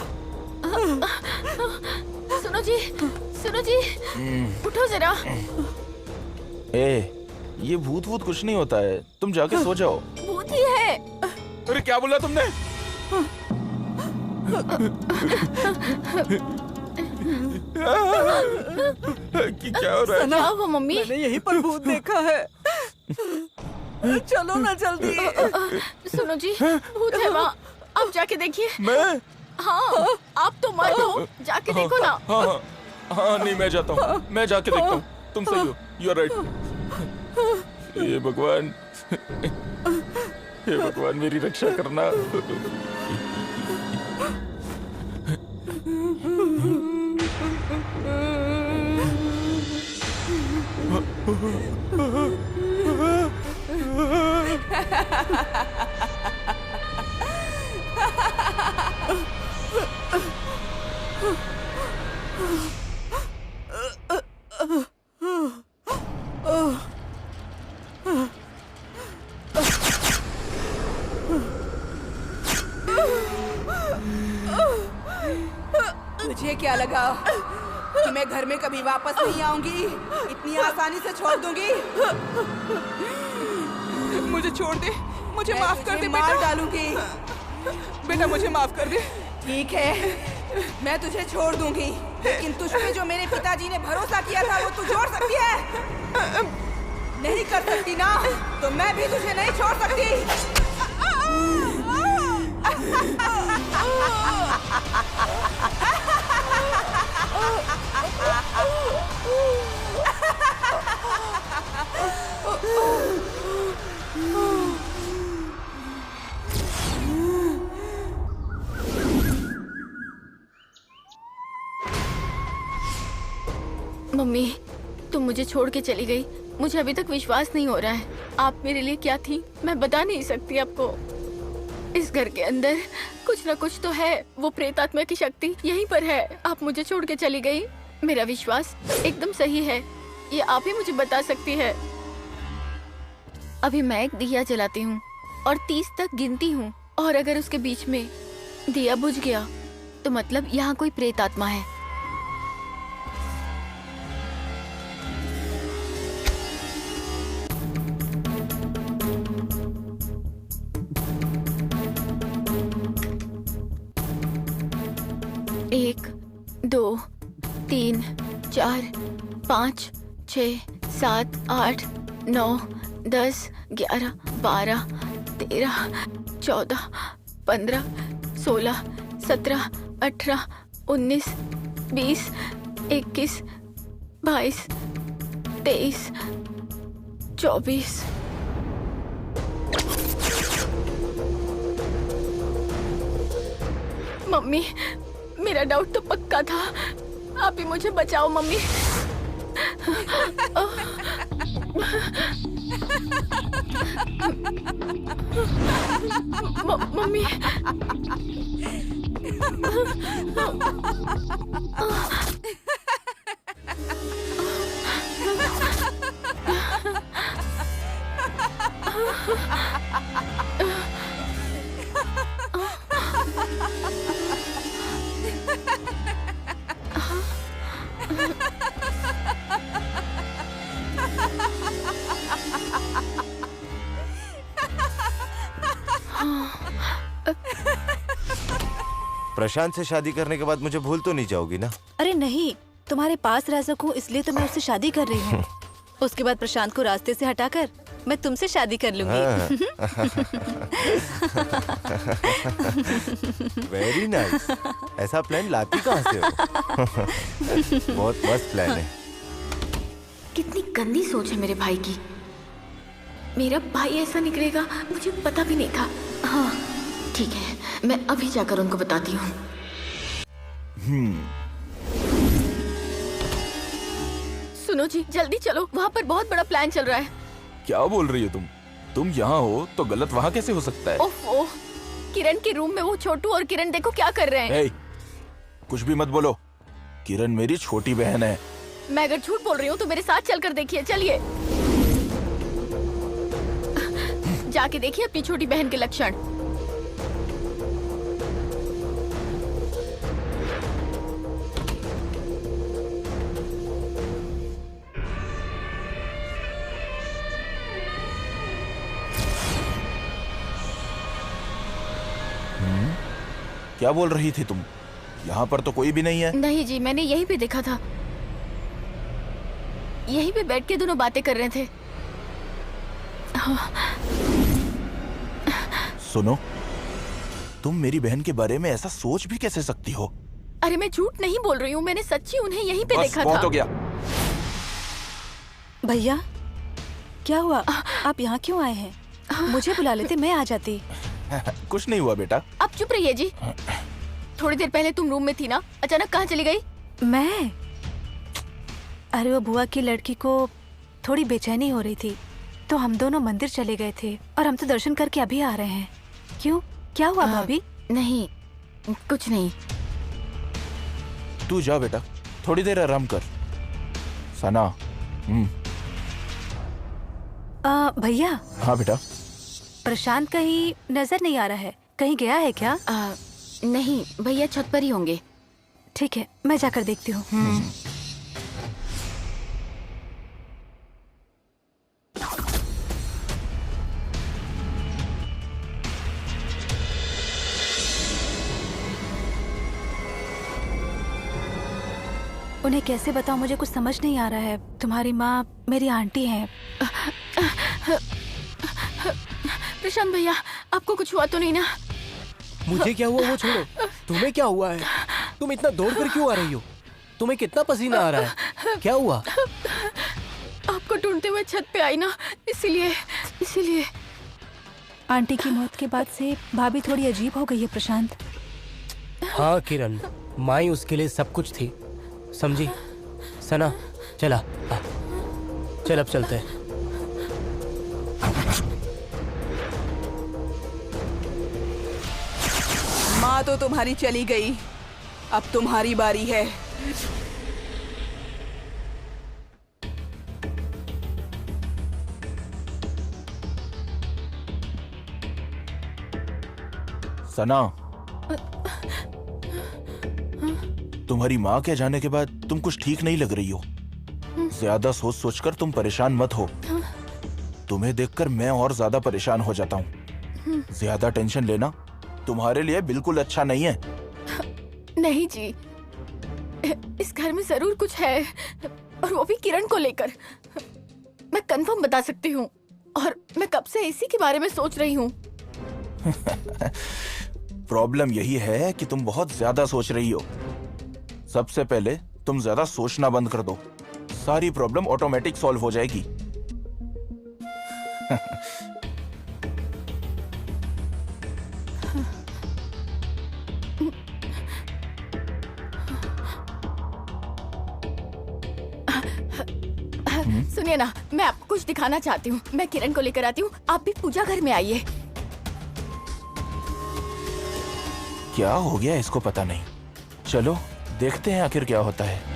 S9: सुनो जी, सुनो जी, उठो जरा।
S8: ये भूत वूत कुछ नहीं होता है, तुम जाके सो जाओ।
S9: भूत ही है।
S8: अरे क्या बोला तुमने? क्या हो रहा है?
S9: क्या हुआ मम्मी?
S2: मैंने यहीं पर भूत देखा है। चलो ना जल्दी।
S9: सुनो जी, भूत है वहाँ, आप जाके देखिए।
S8: मैं?
S9: हाँ, आप तो मत हो, जाके देखो ना।
S8: हाँ, हाँ नहीं मैं जाता हूँ, मैं जाके देखता हूँ। तुम सही हो, यू आर राइट। ये भगवान, हे भगवान मेरी रक्षा करना।
S6: तुझे क्या लगा कि मैं घर में कभी वापस नहीं आऊंगी? इतनी आसानी से छोड़ दूंगी? मुझे छोड़ दे, मुझे माफ कर दे बेटा। मार डालूंगी। बेटा मुझे माफ कर दे। ठीक है, मैं तुझे छोड़ दूंगी, लेकिन तुझ पे जो मेरे पिताजी ने भरोसा किया था वो तू छोड़ सकती है? नहीं कर सकती ना, तो मैं भी तुझे नहीं छोड़ सकती।
S9: मम्मी, तुम मुझे छोड़ के चली गई। मुझे अभी तक विश्वास नहीं हो रहा है। आप मेरे लिए क्या थी मैं बता नहीं सकती आपको। इस घर के अंदर कुछ न कुछ तो है, वो प्रेत आत्मा की शक्ति यहीं पर है। आप मुझे छोड़ के चली गई, मेरा विश्वास एकदम सही है, ये आप ही मुझे बता सकती है। अभी मैं एक दिया जलाती हूँ, और 30 तक गिनती हूँ, और अगर उसके बीच में दिया बुझ गया तो मतलब यहाँ कोई प्रेत आत्मा है। एक, 2, 3, 4, 5, 6, 7, 8, 9, 10, 11, 12, 13, 14, 15, 16, 17, 18, 19, 20, 21, 22, 23, 24। मम्मी, मेरा डाउट तो पक्का था। आप ही मुझे बचाओ मम्मी। मम्मी।
S5: प्रशांत से शादी करने के बाद मुझे भूल तो नहीं जाओगी ना?
S7: अरे नहीं, तुम्हारे पास रह सकूं इसलिए तो मैं उससे शादी कर रही हूँ। उसके बाद प्रशांत को रास्ते से हटाकर मैं तुमसे शादी कर लूंगी।
S5: Very nice. ऐसा प्लान लाती कहाँ से हो? बहुत मस्त प्लान है।
S9: कितनी गंदी सोच है मेरे भाई की। मेरा भाई ऐसा निकलेगा मुझे पता भी नहीं था। हाँ ठीक है, मैं अभी जाकर उनको बताती हूँ। सुनो जी, जल्दी चलो, वहाँ पर बहुत बड़ा प्लान चल रहा है।
S8: क्या बोल रही हो तुम यहाँ हो तो गलत वहाँ कैसे हो सकता है?
S9: ओह, किरण के रूम में वो छोटू और किरण देखो क्या कर रहे हैं।
S8: कुछ भी मत बोलो, किरण मेरी छोटी बहन है।
S9: मैं अगर झूठ बोल रही हूँ तो मेरे साथ चलकर देखिए। चलिए जाके देखिए अपनी छोटी बहन के लक्षण।
S8: क्या बोल रही थी तुम? यहाँ पर तो कोई भी नहीं है।
S9: नहीं जी, मैंने यहीं पे देखा था। यहीं पे बैठ के दोनों बातें कर रहे थे।
S8: सुनो, तुम मेरी बहन के बारे में ऐसा सोच भी कैसे सकती हो?
S9: अरे मैं झूठ नहीं बोल रही हूँ, मैंने सच्ची उन्हें यहीं पे
S8: बस
S9: देखा
S8: बहुत
S9: था।
S8: हो गया।
S7: भैया क्या हुआ? आप यहाँ क्यों आए हैं? मुझे बुला लेते, मैं आ जाती।
S8: कुछ नहीं हुआ बेटा।
S9: अब चुप रहिए जी। थोड़ी देर पहले तुम रूम में थी ना, अचानक कहाँ चली गई?
S7: मैं? अरे वो बुआ की लड़की को थोड़ी बेचैनी हो रही थी तो हम दोनों मंदिर चले गए थे और हम तो दर्शन करके अभी आ रहे हैं। क्यों, क्या हुआ भाभी?
S9: नहीं कुछ नहीं।
S8: तू जा बेटा, थोड़ी देर आराम कर। सना।
S7: भैया।
S8: हाँ बेटा।
S7: प्रशांत कहीं नजर नहीं आ रहा है, कहीं गया है क्या?
S9: नहीं भैया, छत पर ही होंगे।
S7: ठीक है, मैं जाकर देखती हूँ। उन्हें कैसे बताऊं, मुझे कुछ समझ नहीं आ रहा है। तुम्हारी माँ मेरी आंटी है।
S9: प्रशांत भैया, आपको कुछ हुआ तो नहीं ना?
S3: मुझे क्या हुआ वो छोड़ो, तुम्हें क्या हुआ है? तुम इतना दौड़ कर क्यों आ रही हो? तुम्हें कितना पसीना आ रहा है? क्या हुआ?
S9: आपको ढूंढते हुए छत पे आई ना, इसीलिए।
S7: आंटी की मौत के बाद से भाभी थोड़ी अजीब हो गई है प्रशांत।
S3: हाँ किरण, माई उसके लिए सब कुछ थी, समझी? सना चला, चल अब चलते हैं।
S6: माँ तो तुम्हारी चली गई, अब तुम्हारी बारी है।
S8: सना, तुम्हारी माँ के जाने के बाद तुम कुछ ठीक नहीं लग रही हो। ज्यादा सोच सोचकर तुम परेशान मत हो। तुम्हें देखकर मैं और ज्यादा परेशान हो जाता हूँ। ज्यादा टेंशन लेना तुम्हारे लिए बिल्कुल अच्छा नहीं है।
S9: नहीं जी, इस घर में जरूर कुछ है, और वो भी किरण को लेकर। मैं कंफर्म बता सकती हूँ, और मैं कब से इसी के बारे में सोच रही हूँ।
S8: प्रॉब्लम यही है कि तुम बहुत ज्यादा सोच रही हो। सबसे पहले तुम ज्यादा सोचना बंद कर दो, सारी प्रॉब्लम ऑटोमेटिक सॉल्व हो जाएगी।
S9: सुनिए ना, मैं आपको कुछ दिखाना चाहती हूँ। मैं किरण को लेकर आती हूँ, आप भी पूजा घर में आइए।
S8: क्या हो गया इसको पता नहीं। चलो देखते हैं आखिर क्या होता है।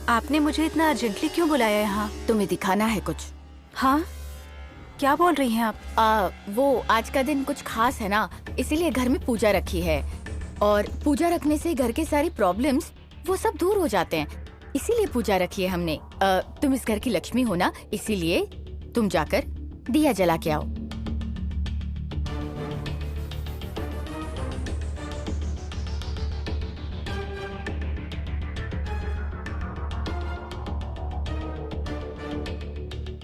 S7: आपने मुझे इतना अर्जेंटली क्यों बुलाया यहाँ?
S9: तुम्हें दिखाना है कुछ।
S7: हाँ, क्या बोल रही हैं आप?
S9: वो आज का दिन कुछ खास है ना, इसीलिए घर में पूजा रखी है। और पूजा रखने से घर के सारी प्रॉब्लम्स वो सब दूर हो जाते हैं, इसीलिए पूजा रखी है हमने। तुम इस घर की लक्ष्मी हो ना, इसीलिए तुम जाकर दिया जला के आओ।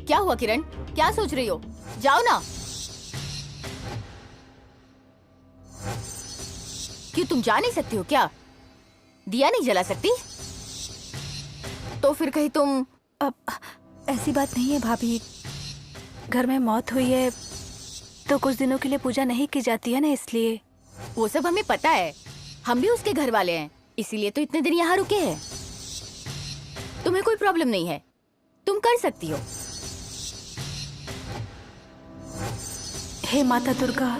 S9: क्या हुआ किरण, क्या सोच रही हो? जाओ ना। क्यों, तुम जा नहीं सकती हो क्या? दिया नहीं जला सकती? तो फिर कहीं तुम...
S7: अब ऐसी बात नहीं है भाभी, घर में मौत हुई है तो कुछ दिनों के लिए पूजा नहीं की जाती है ना, इसलिए।
S9: वो सब हमें पता है, हम भी उसके घर वाले हैं, इसीलिए तो इतने दिन यहाँ रुके हैं। तुम्हें कोई प्रॉब्लम नहीं है, तुम कर सकती हो।
S7: हे माता दुर्गा,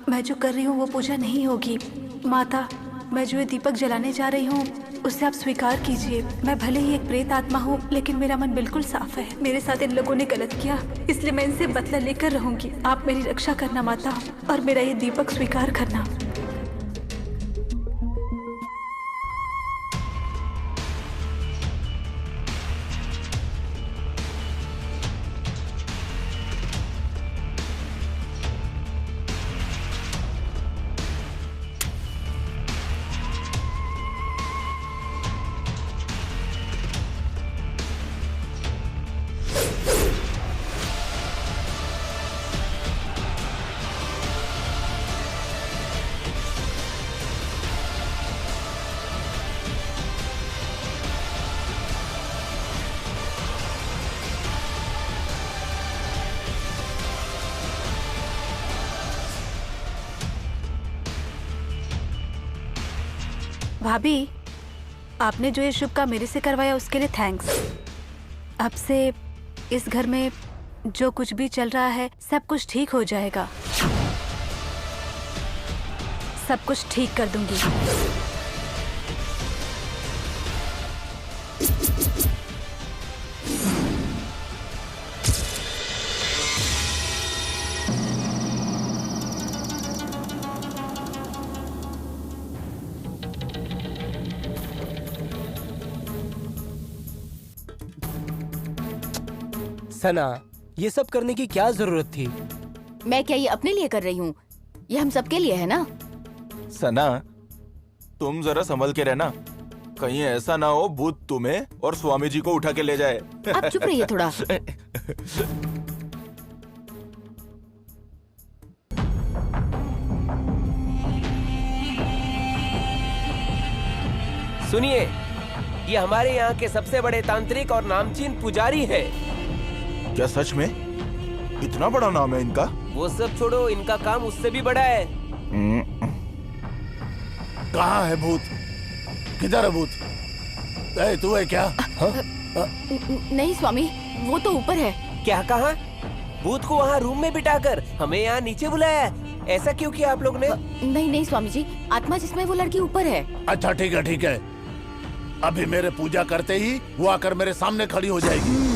S7: मैं जो कर रही हूँ वो पूजा नहीं होगी। माता, मैं जो ये दीपक जलाने जा रही हूँ उसे आप स्वीकार कीजिए। मैं भले ही एक प्रेत आत्मा हूँ, लेकिन मेरा मन बिल्कुल साफ है। मेरे साथ इन लोगों ने गलत किया, इसलिए मैं इनसे बदला लेकर रहूंगी। आप मेरी रक्षा करना माता, और मेरा ये दीपक स्वीकार करना। भाभी, आपने जो ये शुभ काम मेरे से करवाया उसके लिए थैंक्स। अब से इस घर में जो कुछ भी चल रहा है सब कुछ ठीक हो जाएगा। सब कुछ ठीक कर दूंगी।
S3: सना, ये सब करने की क्या जरूरत थी?
S9: मैं क्या ये अपने लिए कर रही हूँ? ये हम सबके लिए है ना।
S8: सना, तुम जरा संभल के रहना, कहीं ऐसा ना हो भूत तुम्हें और स्वामी जी को उठा के ले जाए।
S9: आप चुप रहिए थोड़ा।
S10: सुनिए, ये हमारे यहाँ के सबसे बड़े तांत्रिक और नामचीन पुजारी है।
S8: क्या सच में? इतना बड़ा नाम है इनका?
S10: वो सब छोड़ो, इनका काम उससे भी बड़ा है।
S4: कहाँ है भूत? किधर है भूत? तू है क्या?
S9: नहीं स्वामी, वो तो ऊपर है।
S10: क्या कहा? भूत को वहाँ रूम में बिठाकर हमें यहाँ नीचे बुलाया है। ऐसा क्यों किया आप लोग ने?
S9: नहीं नहीं स्वामी जी, आत्मा जिसमें वो लड़की ऊपर है।
S4: अच्छा ठीक है ठीक है, अभी मेरे पूजा करते ही वो आकर मेरे सामने खड़ी हो जाएगी।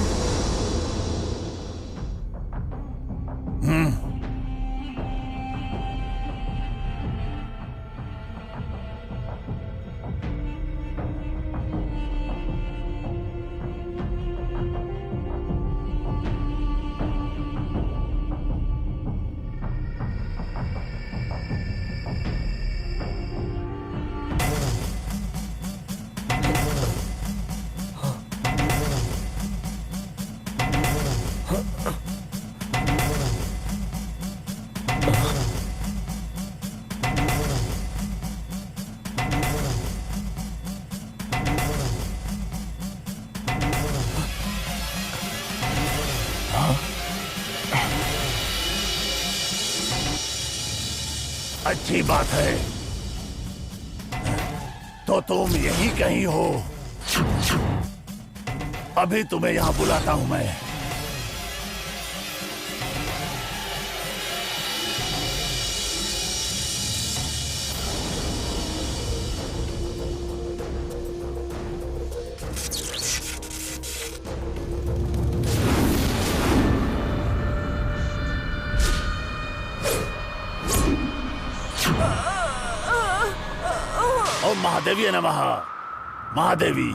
S4: अच्छी बात है, तो तुम यही कहीं हो। अभी तुम्हें यहाँ बुलाता हूँ मैं। ओम महादेवी नमः। महादेवी,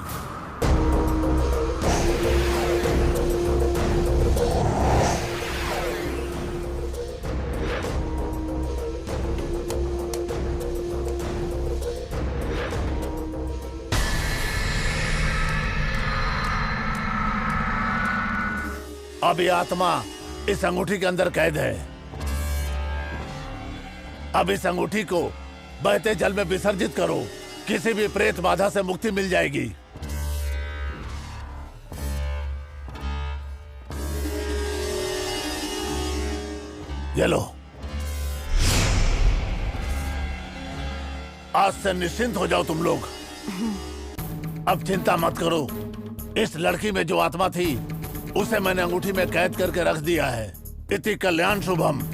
S4: अब ये आत्मा इस अंगूठी के अंदर कैद है। अब इस अंगूठी को बहते जल में विसर्जित करो, किसी भी प्रेत बाधा से मुक्ति मिल जाएगी। ये लो, आज से निश्चिंत हो जाओ तुम लोग। अब चिंता मत करो, इस लड़की में जो आत्मा थी उसे मैंने अंगूठी में कैद करके रख दिया है। इति कल्याण शुभम।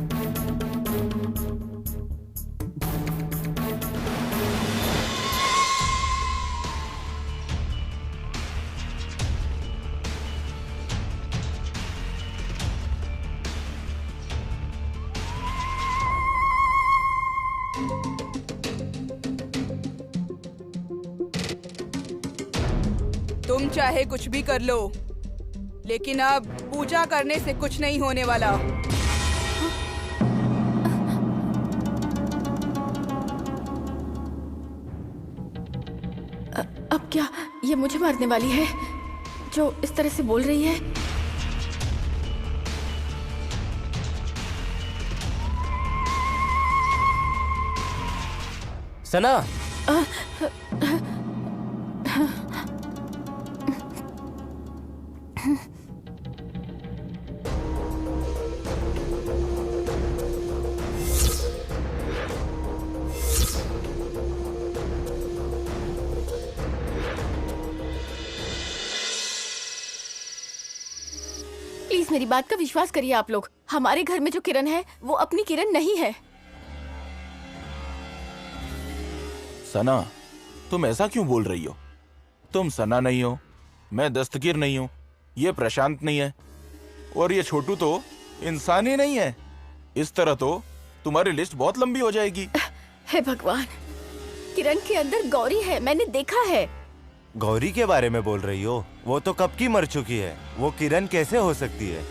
S6: तुम चाहे कुछ भी कर लो, लेकिन अब पूजा करने से कुछ नहीं होने वाला।
S9: अब क्या ये मुझे मारने वाली है जो इस तरह से बोल रही है?
S3: सना,
S9: प्लीज मेरी बात का विश्वास करिए आप लोग। हमारे घर में जो किरण है वो अपनी किरण नहीं है।
S8: सना, तुम ऐसा क्यों बोल रही हो? तुम सना नहीं हो, मैं दस्तगीर नहीं हूँ, ये प्रशांत नहीं है, और ये छोटू तो इंसान ही नहीं है। इस तरह तो तुम्हारी लिस्ट बहुत लंबी हो जाएगी।
S9: हे भगवान, किरण के अंदर गौरी है, मैंने देखा है।
S5: गौरी के बारे में बोल रही हो? वो तो कब की मर चुकी है, वो किरण कैसे हो सकती है?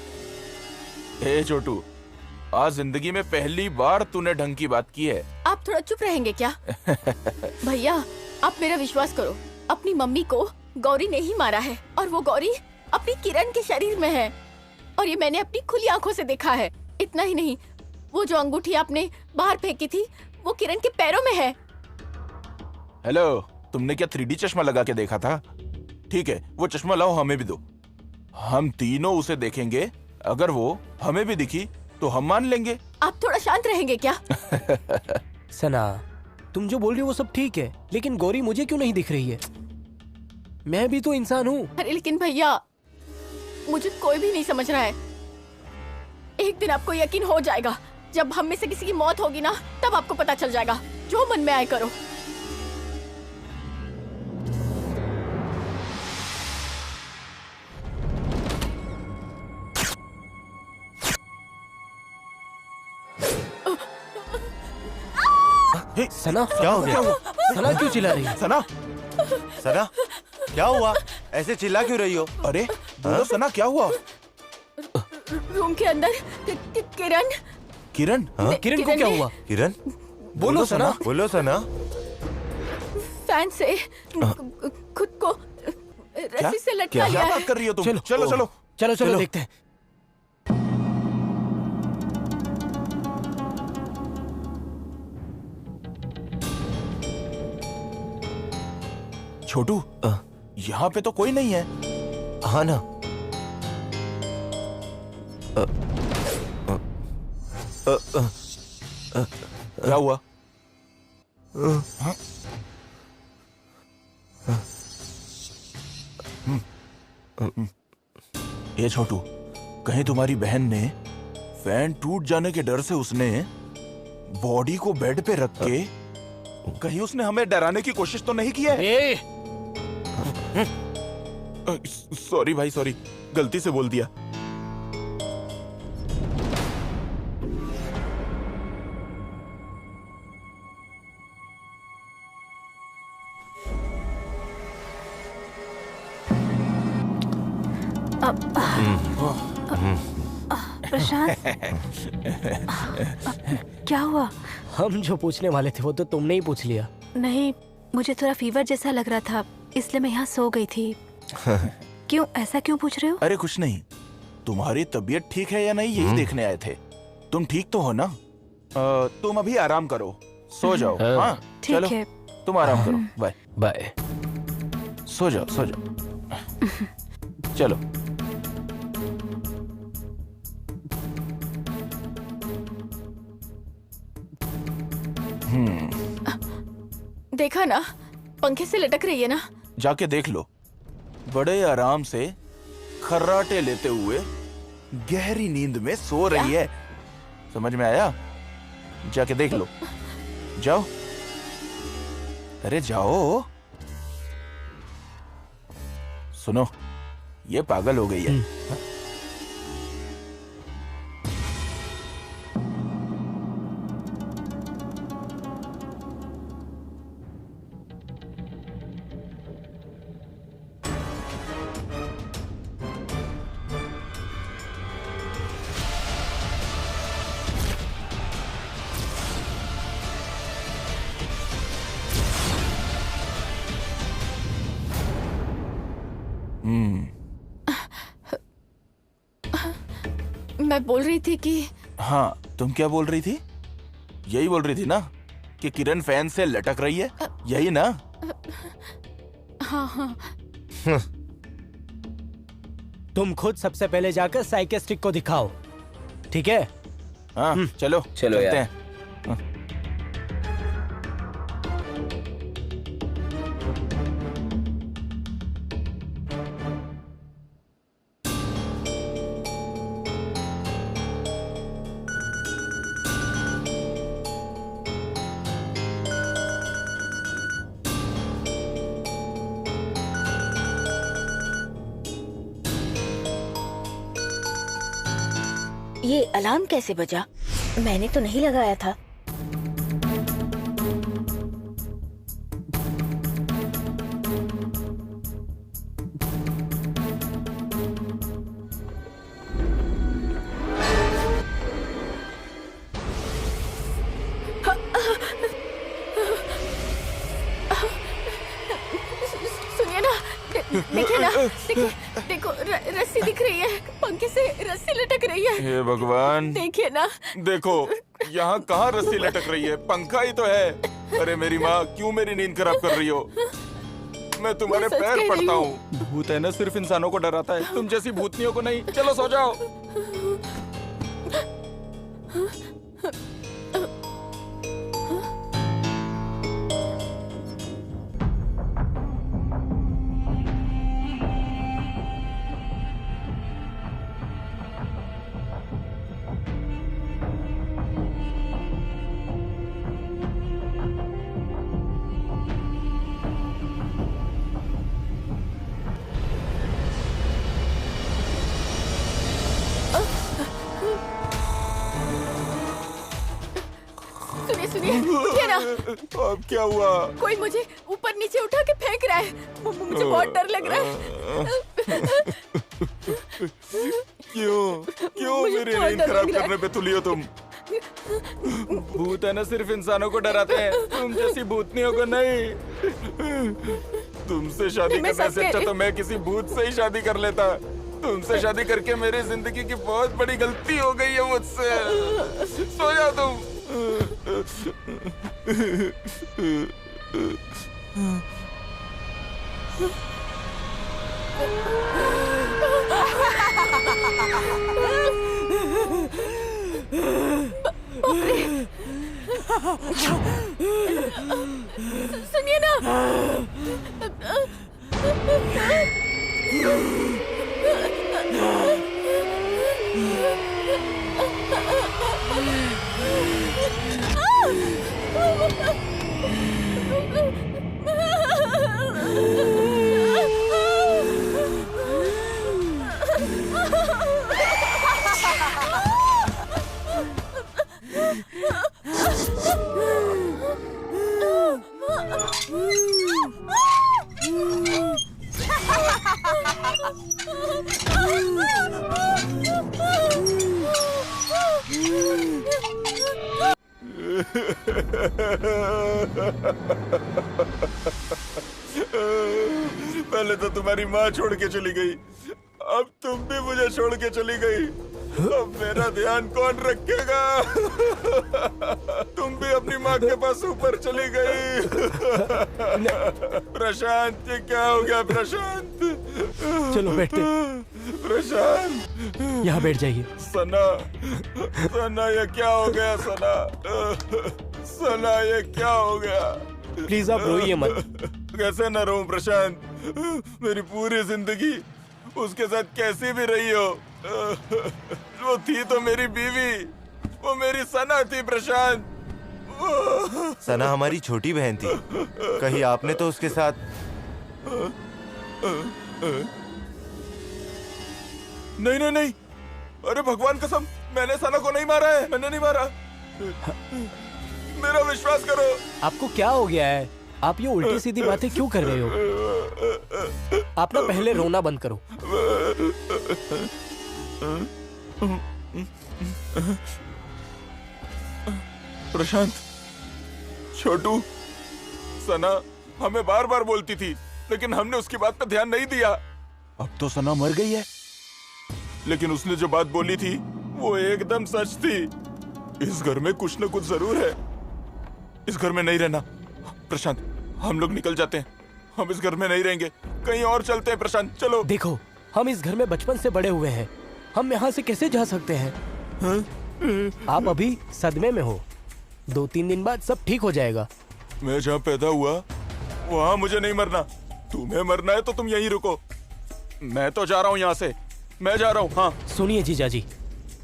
S8: हे छोटू, आज जिंदगी में पहली बार तूने ढंग की बात की है।
S9: आप थोड़ा चुप रहेंगे क्या? भैया, आप मेरा विश्वास करो, अपनी मम्मी को गौरी ने ही मारा है, और वो गौरी अपनी किरण के शरीर में है, और ये मैंने अपनी खुली आंखों से देखा है। इतना ही नहीं, वो जो अंगूठी आपने बाहर फेंकी थी वो किरण के पैरों में है।
S8: हेलो, तुमने क्या 3D चश्मा लगा के देखा था? ठीक है, वो चश्मा लाओ, हमें भी दो। हम तीनों उसे देखेंगे, अगर वो हमें भी दिखी तो हम मान लेंगे।
S9: आप थोड़ा शांत रहेंगे क्या?
S3: सना, तुम जो बोल रही हो वो सब ठीक है, लेकिन गौरी मुझे क्यों नहीं दिख रही है? मैं भी तो इंसान हूँ।
S9: अरे लेकिन भैया, मुझे कोई भी नहीं समझ रहा है। एक दिन आपको यकीन हो जाएगा। जब हम में से किसी की मौत होगी ना, तब आपको पता चल जाएगा। जो मन में आए करो।
S3: सना,
S5: क्या हो गया?
S3: सना क्यों चिल्ला रही है?
S8: सना,
S5: सना, क्या हुआ? ऐसे चिल्ला क्यों रही हो?
S8: अरे बोलो सना, क्या हुआ?
S9: रूम के अंदर किरण।
S8: किरण?
S5: हाँ?
S3: किरण को क्या हुआ?
S5: किरण,
S3: बोलो सना।
S5: बोलो सना।
S9: फैन से खुद को रस्सी से लटका लिया
S8: क्या
S9: है।
S8: बात कर रही हो तुम?
S3: चलो
S8: चलो चलो
S3: चलो चलो देखते हैं।
S8: छोटू, यहाँ पे तो कोई नहीं है।
S5: हाँ ना।
S8: क्या हुआ? हाँ? ये छोटू, कहीं तुम्हारी बहन ने फैन टूट जाने के डर से उसने बॉडी को बेड पे रख के कहीं उसने हमें डराने की कोशिश तो नहीं की है? सॉरी भाई, सॉरी, गलती से बोल दिया।
S7: प्रशांत, क्या हुआ?
S3: हम जो पूछने वाले थे वो तो तुमने ही पूछ लिया।
S7: नहीं, मुझे थोड़ा फीवर जैसा लग रहा था, इसलिए मैं यहाँ सो गई थी। क्यों, ऐसा क्यों पूछ रहे हो?
S8: अरे कुछ नहीं, तुम्हारी तबीयत ठीक है या नहीं यही देखने आए थे। तुम ठीक तो हो ना? तुम अभी आराम करो, सो जाओ। हाँ
S7: ठीक
S8: चलो,
S7: है।
S8: तुम आराम करो। Bye
S3: bye.
S8: सो जाओ, सो जाओ। चलो।
S9: देखा ना, पंखे से लटक रही है ना।
S8: जाके देख लो, बड़े आराम से खर्राटे लेते हुए गहरी नींद में सो रही है। समझ में आया? जाके देख लो, जाओ। अरे जाओ। सुनो, ये पागल हो गई है।
S9: मैं बोल रही थी कि
S8: हाँ, तुम क्या बोल रही थी? यही बोल रही थी ना कि किरण फैन से लटक रही है, यही ना?
S9: हाँ हाँ।
S3: तुम खुद सबसे पहले जाकर साइकियाट्रिस्ट को दिखाओ, ठीक है?
S8: हाँ चलो
S10: चलो
S8: चलते
S10: यार।
S8: हैं।
S9: ये अलार्म कैसे बजा? मैंने तो नहीं लगाया था। सुनिए ना, देखिए ना, देखिए, देखो रस्सी दिख रही है, पंखे से रस्सी लटक रही है।
S8: हे भगवान,
S9: देखिए ना।
S8: देखो यहाँ कहाँ रस्सी लटक रही है, पंखा ही तो है। अरे मेरी माँ, क्यों मेरी नींद खराब कर रही हो? मैं तुम्हारे
S9: मैं सच
S8: पैर
S9: कह रही
S8: पड़ता
S9: हूँ।
S8: हूँ। भूत है ना, सिर्फ इंसानों को डराता है, तुम जैसी भूतनियों को नहीं। चलो सो जाओ।
S9: उठिए ना।
S8: अब क्या हुआ?
S9: कोई मुझे ऊपर नीचे उठा के फेंक रहा है। मुझे बहुत डर लग रहा है।
S8: क्यों
S9: मुझे
S8: मेरी
S9: बहुत
S8: नींद
S9: डर
S8: खराब
S9: लग रहा है।
S8: करने पे तुली हो तुम? भूत है ना सिर्फ इंसानों को डराते हैं, तुम जैसी भूतनियों को नहीं। तुमसे शादी
S9: मैं
S8: करने से
S9: सबके-
S8: अच्छा तो मैं किसी भूत से ही शादी कर लेता। तुमसे शादी करके मेरी जिंदगी की बहुत बड़ी गलती हो गई है मुझसे। सो जाओ तुम।
S9: सुनिए ना।
S8: पहले तो तुम्हारी माँ छोड़ के चली गई, अब तुम भी मुझे छोड़ के चली गई। अब मेरा ध्यान कौन रखेगा? तुम भी अपनी माँ के पास ऊपर चली गई। प्रशांत, ये क्या हो गया प्रशांत?
S3: चलो बैठते।
S8: प्रशांत,
S3: यहाँ बैठ जाइए।
S8: सना, सना ये क्या हो गया? सना, सना ये क्या हो गया?
S3: प्लीज आप रोइए मत।
S8: कैसे न रोऊं प्रशांत? मेरी पूरी जिंदगी उसके साथ कैसी भी रही हो, वो थी तो मेरी बीवी, वो मेरी सना थी प्रशांत।
S5: सना हमारी छोटी बहन थी, कहीं आपने तो उसके साथ?
S8: नहीं नहीं नहीं, अरे भगवान कसम, मैंने सना को नहीं मारा है, मैंने नहीं मारा। मेरा विश्वास करो।
S3: आपको क्या हो गया है? आप ये उल्टी सीधी बातें क्यों कर रहे हो? आप ना पहले रोना बंद करो।
S8: प्रशांत, छोटू, सना हमें बार बार बोलती थी, लेकिन हमने उसकी बात पर ध्यान नहीं दिया। अब तो सना मर गई है, लेकिन उसने जो बात बोली थी वो एकदम सच थी। इस घर में कुछ न कुछ जरूर है। इस घर में नहीं रहना प्रशांत, हम लोग निकल जाते हैं। हम इस घर में नहीं रहेंगे, कहीं और चलते हैं प्रशांत, चलो।
S3: देखो, हम इस घर में बचपन से बड़े हुए हैं, हम यहाँ से कैसे जा सकते हैं? आप अभी सदमे में हो, 2-3 दिन बाद सब ठीक हो जाएगा।
S8: मैं जहाँ पैदा हुआ वहाँ मुझे नहीं मरना। तुम्हें मरना है तो तुम यहीं रुको, मैं तो जा रहा हूँ यहाँ से, मैं जा रहा हूँ। हाँ
S3: सुनिए जीजाजी,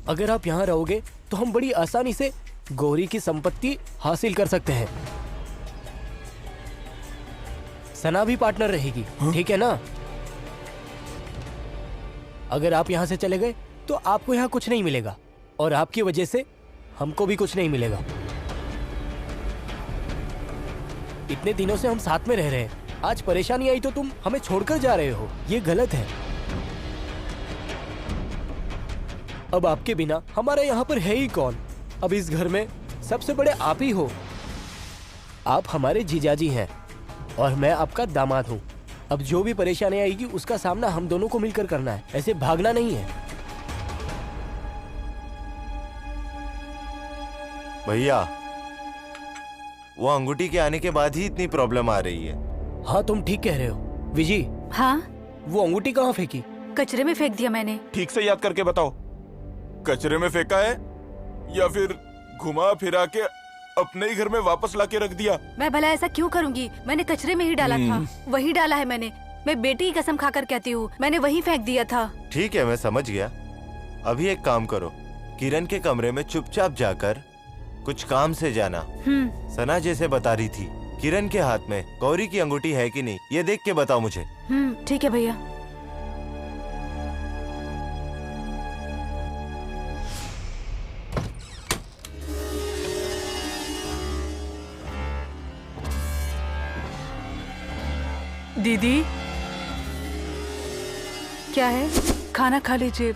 S3: अगर आप यहाँ रहोगे तो हम बड़ी आसानी से गौरी की संपत्ति हासिल कर सकते हैं। सना भी पार्टनर रहेगी, ठीक है ना? अगर आप यहाँ से चले गए तो आपको यहाँ कुछ नहीं मिलेगा और आपकी वजह से हमको भी कुछ नहीं मिलेगा। इतने दिनों से हम साथ में रह रहे हैं, आज परेशानी आई तो तुम हमें छोड़कर जा रहे हो, ये गलत है। अब आपके बिना हमारा यहाँ पर है ही कौन? अब इस घर में सबसे बड़े आप ही हो। आप हमारे जीजाजी हैं और मैं आपका दामाद हूँ। अब जो भी परेशानी आएगी उसका सामना हम दोनों को मिलकर करना है, ऐसे भागना नहीं है।
S5: भैया, वो अंगूठी के आने के बाद ही इतनी प्रॉब्लम आ रही है।
S3: हाँ तुम ठीक कह रहे हो। विजी,
S7: हाँ,
S3: वो अंगूठी कहाँ फेंकी?
S7: कचरे में फेंक दिया मैंने।
S8: ठीक से याद करके बताओ, कचरे में फेंका है या फिर घुमा फिरा के अपने ही घर में वापस लाके रख दिया?
S7: मैं भला ऐसा क्यों करूंगी? मैंने कचरे में ही डाला था, वही डाला है मैंने। मैं बेटी की कसम खाकर कहती हूँ, मैंने वही फेंक दिया था।
S5: ठीक है, मैं समझ गया। अभी एक काम करो, किरण के कमरे में चुपचाप जाकर कुछ काम से जाना। सना जैसे बता रही थी, किरण के हाथ में गौरी की अंगूठी है कि नहीं, ये देख के बताओ मुझे।
S7: ठीक है भैया। दीदी क्या है? खाना खा लीजिए।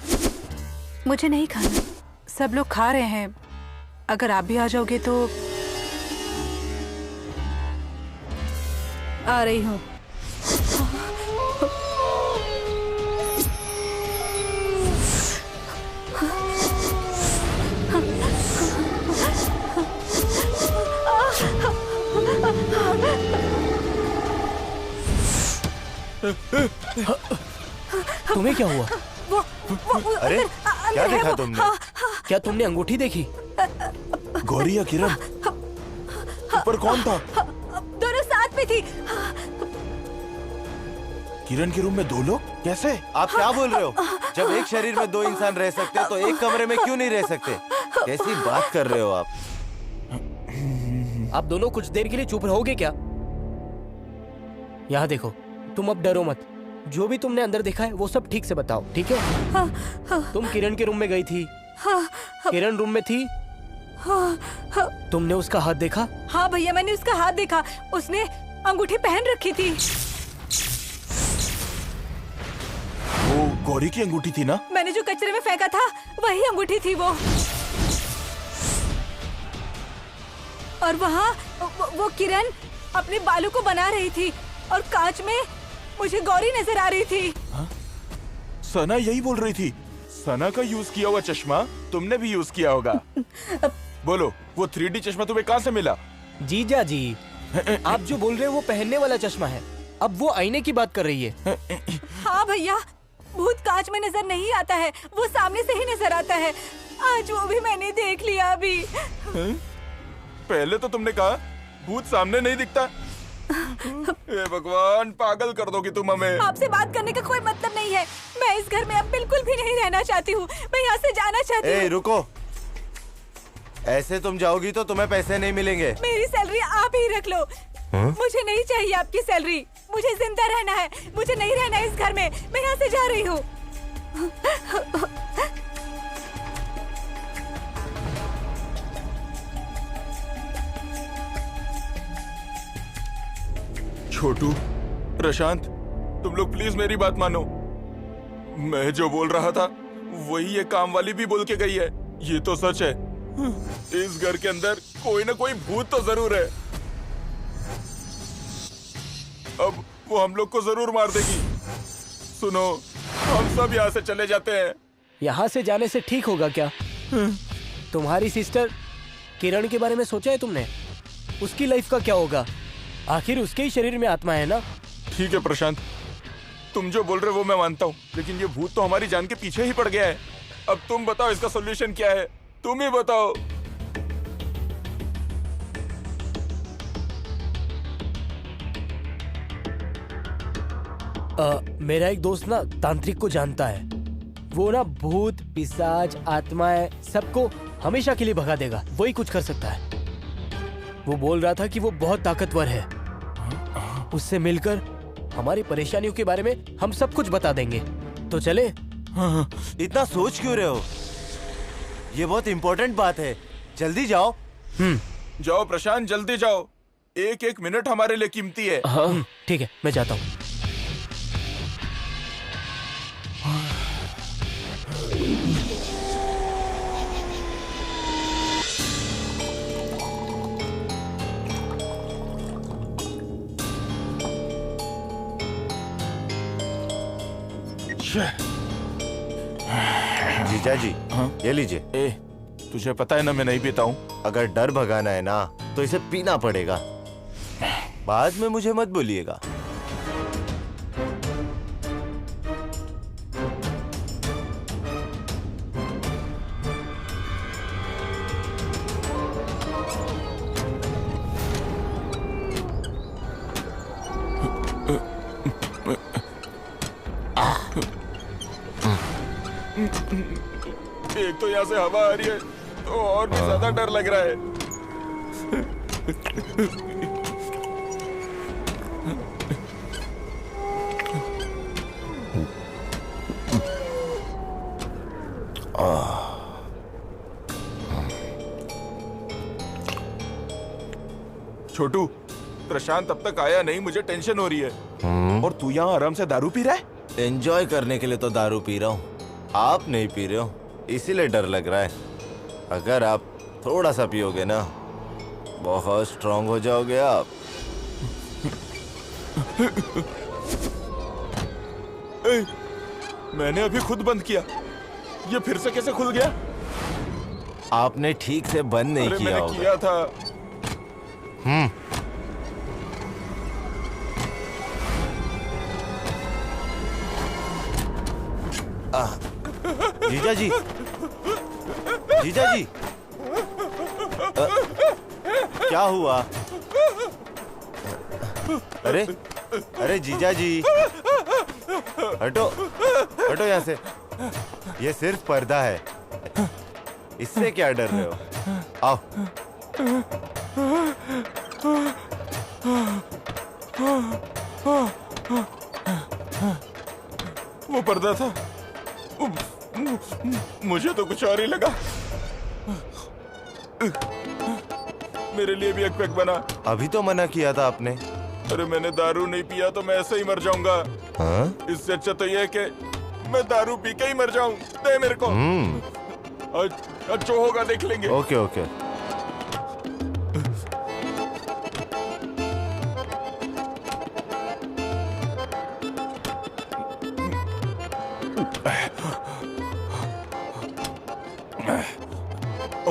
S9: मुझे नहीं खाना।
S7: सब लोग खा रहे हैं, अगर आप भी आ जाओगे तो। आ रही हूँ।
S3: तुम्हें क्या हुआ?
S5: अरे क्या देखा तुमने?
S3: क्या तुमने अंगूठी देखी?
S8: गौरी या किरण? ऊपर कौन था?
S7: दोनों साथ में थी।
S8: किरण के रूम में 2 लोग? कैसे?
S5: आप क्या बोल रहे हो? जब एक शरीर में 2 इंसान रह सकते हैं तो एक कमरे में क्यों नहीं रह सकते? कैसी बात कर रहे हो आप?
S3: आप दोनों कुछ देर के लिए चुप रहोगे क्या? यहाँ देखो, तुम अब डरो मत। जो भी तुमने अंदर देखा है वो सब ठीक से बताओ, ठीक है? तुम किरण के रूम में गई थी। किरण रूम में थी। तुमने उसका हाथ देखा?
S7: हाँ भैया, मैंने उसका हाथ देखा। उसने अंगूठी पहन रखी थी।
S8: वो गौरी की अंगूठी थी ना?
S7: मैंने जो कचरे में फेंका था वही अंगूठी थी वो। और वहाँ वो किरण अपने बालों को बना रही थी और कांच में मुझे गौरी नजर आ रही थी।
S8: हा? सना यही बोल रही थी। सना का यूज किया हुआ चश्मा तुमने भी यूज किया होगा। बोलो, वो 3D चश्मा तुम्हें कहाँ से मिला?
S3: जीजा जी, आप जो बोल रहे हो वो पहनने वाला चश्मा है। अब वो आईने की बात कर रही है।
S7: हाँ भैया, भूत कांच में नजर नहीं आता है, वो सामने से ही नजर आता है। आज वो भी मैंने देख लिया अभी।
S8: पहले तो तुमने कहा भूत सामने नहीं दिखता। हे भगवान, पागल कर दोगी तुम हमें।
S7: आपसे बात करने का कोई मतलब नहीं है। मैं इस घर में अब बिल्कुल भी नहीं रहना चाहती हूँ। मैं यहाँ से जाना चाहती हूँ।
S5: रुको, ऐसे तुम जाओगी तो तुम्हें पैसे नहीं मिलेंगे।
S7: मेरी सैलरी आप ही रख लो। मुझे नहीं चाहिए आपकी सैलरी। मुझे जिंदा रहना है। मुझे नहीं रहना इस घर में। मैं यहाँ से जा रही हूँ।
S8: छोटू, प्रशांत, तुम लोग प्लीज मेरी बात मानो। मैं जो बोल रहा था वही ये काम वाली भी बोल के गई है। ये तो सच है। इस घर के अंदर कोई ना कोई भूत तो जरूर है। अब वो हम लोग को जरूर मार देगी। सुनो, हम सब यहाँ से चले जाते हैं।
S3: यहाँ से जाने से ठीक होगा क्या? तुम्हारी सिस्टर किरण के बारे में सोचा है तुमने? उसकी लाइफ का क्या होगा? आखिर उसके ही शरीर में आत्मा है ना।
S8: ठीक है प्रशांत, तुम जो बोल रहे हो वो मैं मानता हूँ, लेकिन ये भूत तो हमारी जान के पीछे ही पड़ गया है। अब तुम बताओ इसका सॉल्यूशन क्या है? तुम ही बताओ।
S3: मेरा एक दोस्त ना तांत्रिक को जानता है। वो ना भूत, पिशाच, आत्माएं सबको हमेशा के लिए भगा देगा। वही कुछ कर सकता है। वो बोल रहा था कि वो बहुत ताकतवर है। उससे मिलकर हमारी परेशानियों के बारे में हम सब कुछ बता देंगे। तो चले?
S5: इतना सोच क्यों रहे हो? ये बहुत इंपॉर्टेंट बात है। जल्दी जाओ।
S8: जाओ प्रशांत, जल्दी जाओ। एक एक मिनट हमारे लिए कीमती है।
S3: हाँ ठीक है, मैं जाता हूँ।
S5: जीजा जी, ये लीजिए।
S8: ए, तुझे पता है ना मैं नहीं पीता हूँ।
S5: अगर डर भगाना है ना तो इसे पीना पड़ेगा। बाद में मुझे मत बोलिएगा।
S8: एक तो यहाँ से हवा आ रही है तो और भी ज्यादा डर लग रहा है। छोटू, प्रशांत अब तक आया नहीं, मुझे टेंशन हो रही है। और तू यहाँ आराम से दारू पी रहा है?
S5: एंजॉय करने के लिए तो दारू पी रहा हूँ, आप नहीं पी रहे हो, इसीलिए डर लग रहा है। अगर आप थोड़ा सा पियोगे ना, बहुत स्ट्रांग हो जाओगे आप।
S8: मैंने अभी खुद बंद किया, ये फिर से कैसे खुल गया?
S5: आपने ठीक से बंद नहीं किया
S8: मैंने
S5: होगा।
S8: किया था।
S5: जीजा जी, जीजा जी, क्या हुआ? अरे अरे जीजा जी, हटो हटो यहाँ से। ये सिर्फ पर्दा है, इससे क्या डर रहे हो? आओ।
S8: वो पर्दा था, मुझे तो कुछ और ही लगा। मेरे लिए भी एक पैक बना।
S5: अभी तो मना किया था आपने।
S8: अरे मैंने दारू नहीं पिया तो मैं ऐसे ही मर जाऊंगा।
S5: हाँ?
S8: इससे अच्छा तो यह है कि मैं दारू पी के ही मर जाऊं। दे मेरे को। आज जो होगा देख लेंगे।
S5: Okay okay.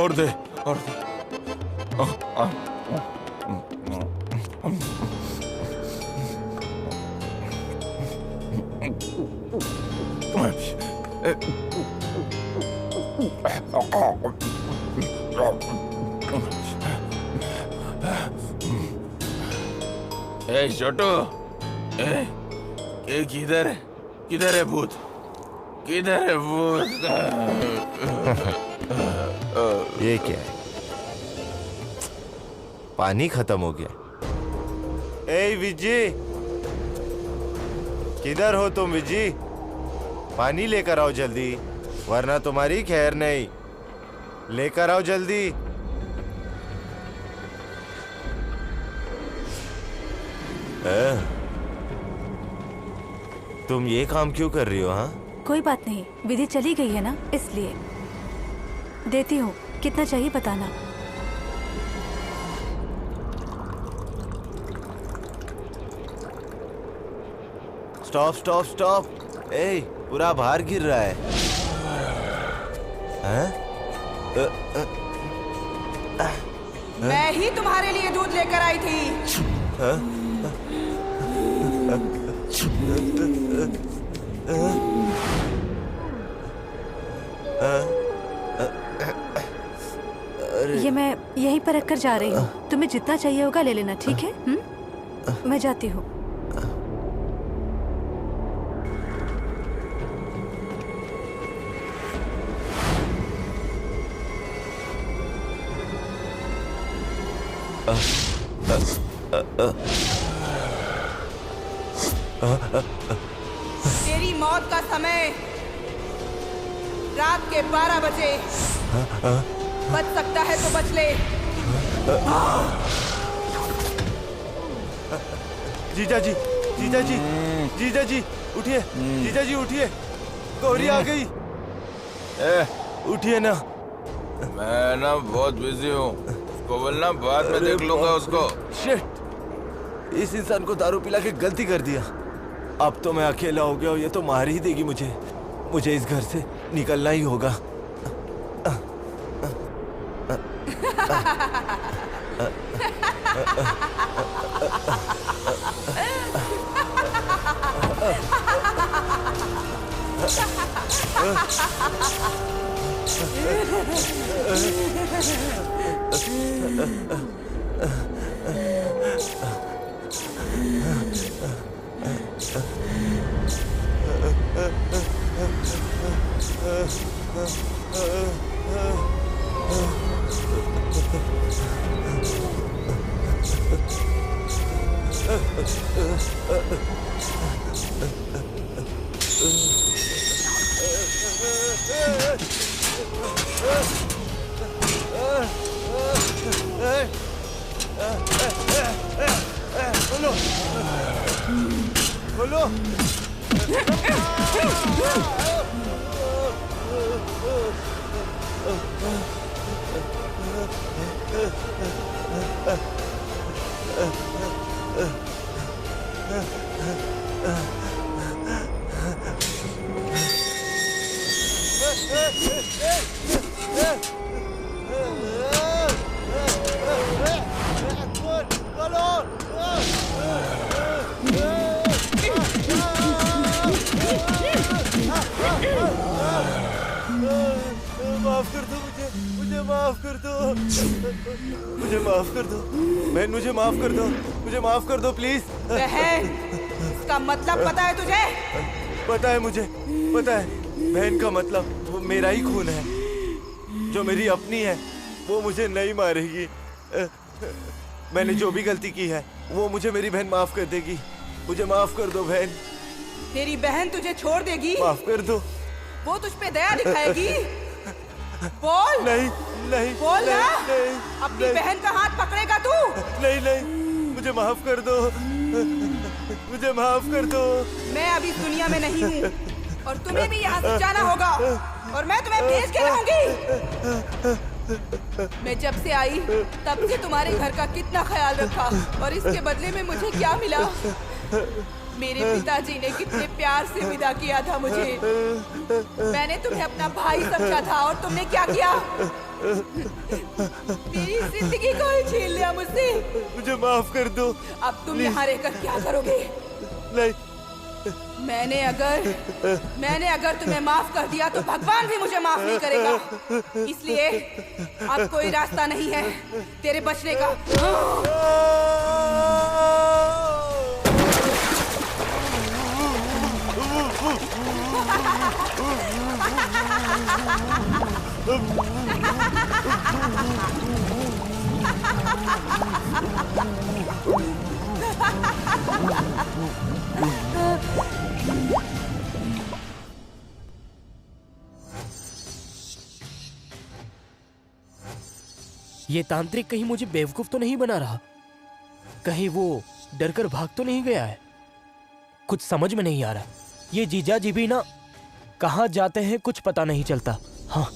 S8: और दे, और दे। ए छोटू, किधर है? किधर है भूत? किधर है भूत?
S5: ये क्या है? पानी खत्म हो गया। ए विजी, किधर हो तुम विजी? पानी लेकर आओ जल्दी, वरना तुम्हारी खैर नहीं। लेकर आओ जल्दी। तुम ये काम क्यों कर रही हो? हाँ,
S7: कोई बात नहीं, विधि चली गई है ना, इसलिए देती हूँ। कितना चाहिए बताना।
S5: Stop stop stop. ए, पूरा बाहर गिर रहा है।
S6: मैं ही तुम्हारे लिए दूध लेकर आई थी।
S7: ये मैं यहीं पर रख कर जा रही हूँ। तुम्हें जितना चाहिए होगा ले लेना, ठीक है? मैं जाती हूँ।
S6: तेरी मौत का समय रात के 12 बजे। बच सकता है तो बच ले।
S5: जीजा जी, जीजा जी, जीजा जी उठिए, जीजा जी उठिए, गौरी आ गई। उठिए ना।
S8: मैं ना बहुत बिजी हूँ, उसको बोलना बाद में देख लूंगा उसको।
S5: शिट, इस इंसान को दारू पिला के गलती कर दिया। अब तो मैं अकेला हो गया और ये तो मार ही देगी मुझे। मुझे इस घर से निकलना ही होगा। खोलो। माफ कर दो मुझे माफ कर दो, मुझे माफ कर दो बहन, मुझे माफ कर दो, मुझे माफ कर दो प्लीज।
S6: बहन, इसका मतलब पता है तुझे?
S5: पता है मुझे, पता है। बहन का मतलब वो मेरा ही खून है, जो मेरी अपनी है वो मुझे नहीं मारेगी। मैंने जो भी गलती की है वो मुझे मेरी बहन माफ कर देगी। मुझे माफ कर दो बहन।
S6: तेरी बहन तुझे छोड़ देगी?
S5: माफ कर दो।
S6: वो तुझ पे दया दिखाएगी? बोल।
S5: नहीं नहीं
S6: बोल ना।
S5: नहीं,
S6: अपनी
S5: नहीं,
S6: बहन का हाथ पकड़ेगा तू?
S5: नहीं नहीं, मुझे माफ कर दो, मुझे माफ कर दो।
S6: मैं अभी इस दुनिया में नहीं हूँ और तुम्हें भी यहाँ से जाना होगा और मैं तुम्हें भेज के रहूंगी। मैं जब से आई तब से तुम्हारे घर का कितना ख्याल रखा और इसके बदले में मुझे क्या मिला? मेरे पिताजी ने कितने प्यार से विदा किया था मुझे। मैंने तुम्हें अपना भाई समझा था और तुमने क्या किया? मेरी जिंदगी को ही छीन लिया मुझसे।
S5: मुझे माफ कर दो।
S6: अब तुम यहाँ रहकर क्या करोगे?
S5: नहीं,
S6: मैंने अगर तुम्हें माफ कर दिया तो भगवान भी मुझे माफ नहीं करेगा। इसलिए अब कोई रास्ता नहीं है तेरे बचने का।
S3: ये तांत्रिक कहीं मुझे बेवकूफ तो नहीं बना रहा? कहीं वो डर कर भाग तो नहीं गया है? कुछ समझ में नहीं आ रहा। ये जीजा जी भी ना कहाँ जाते हैं कुछ पता नहीं चलता। हाँ,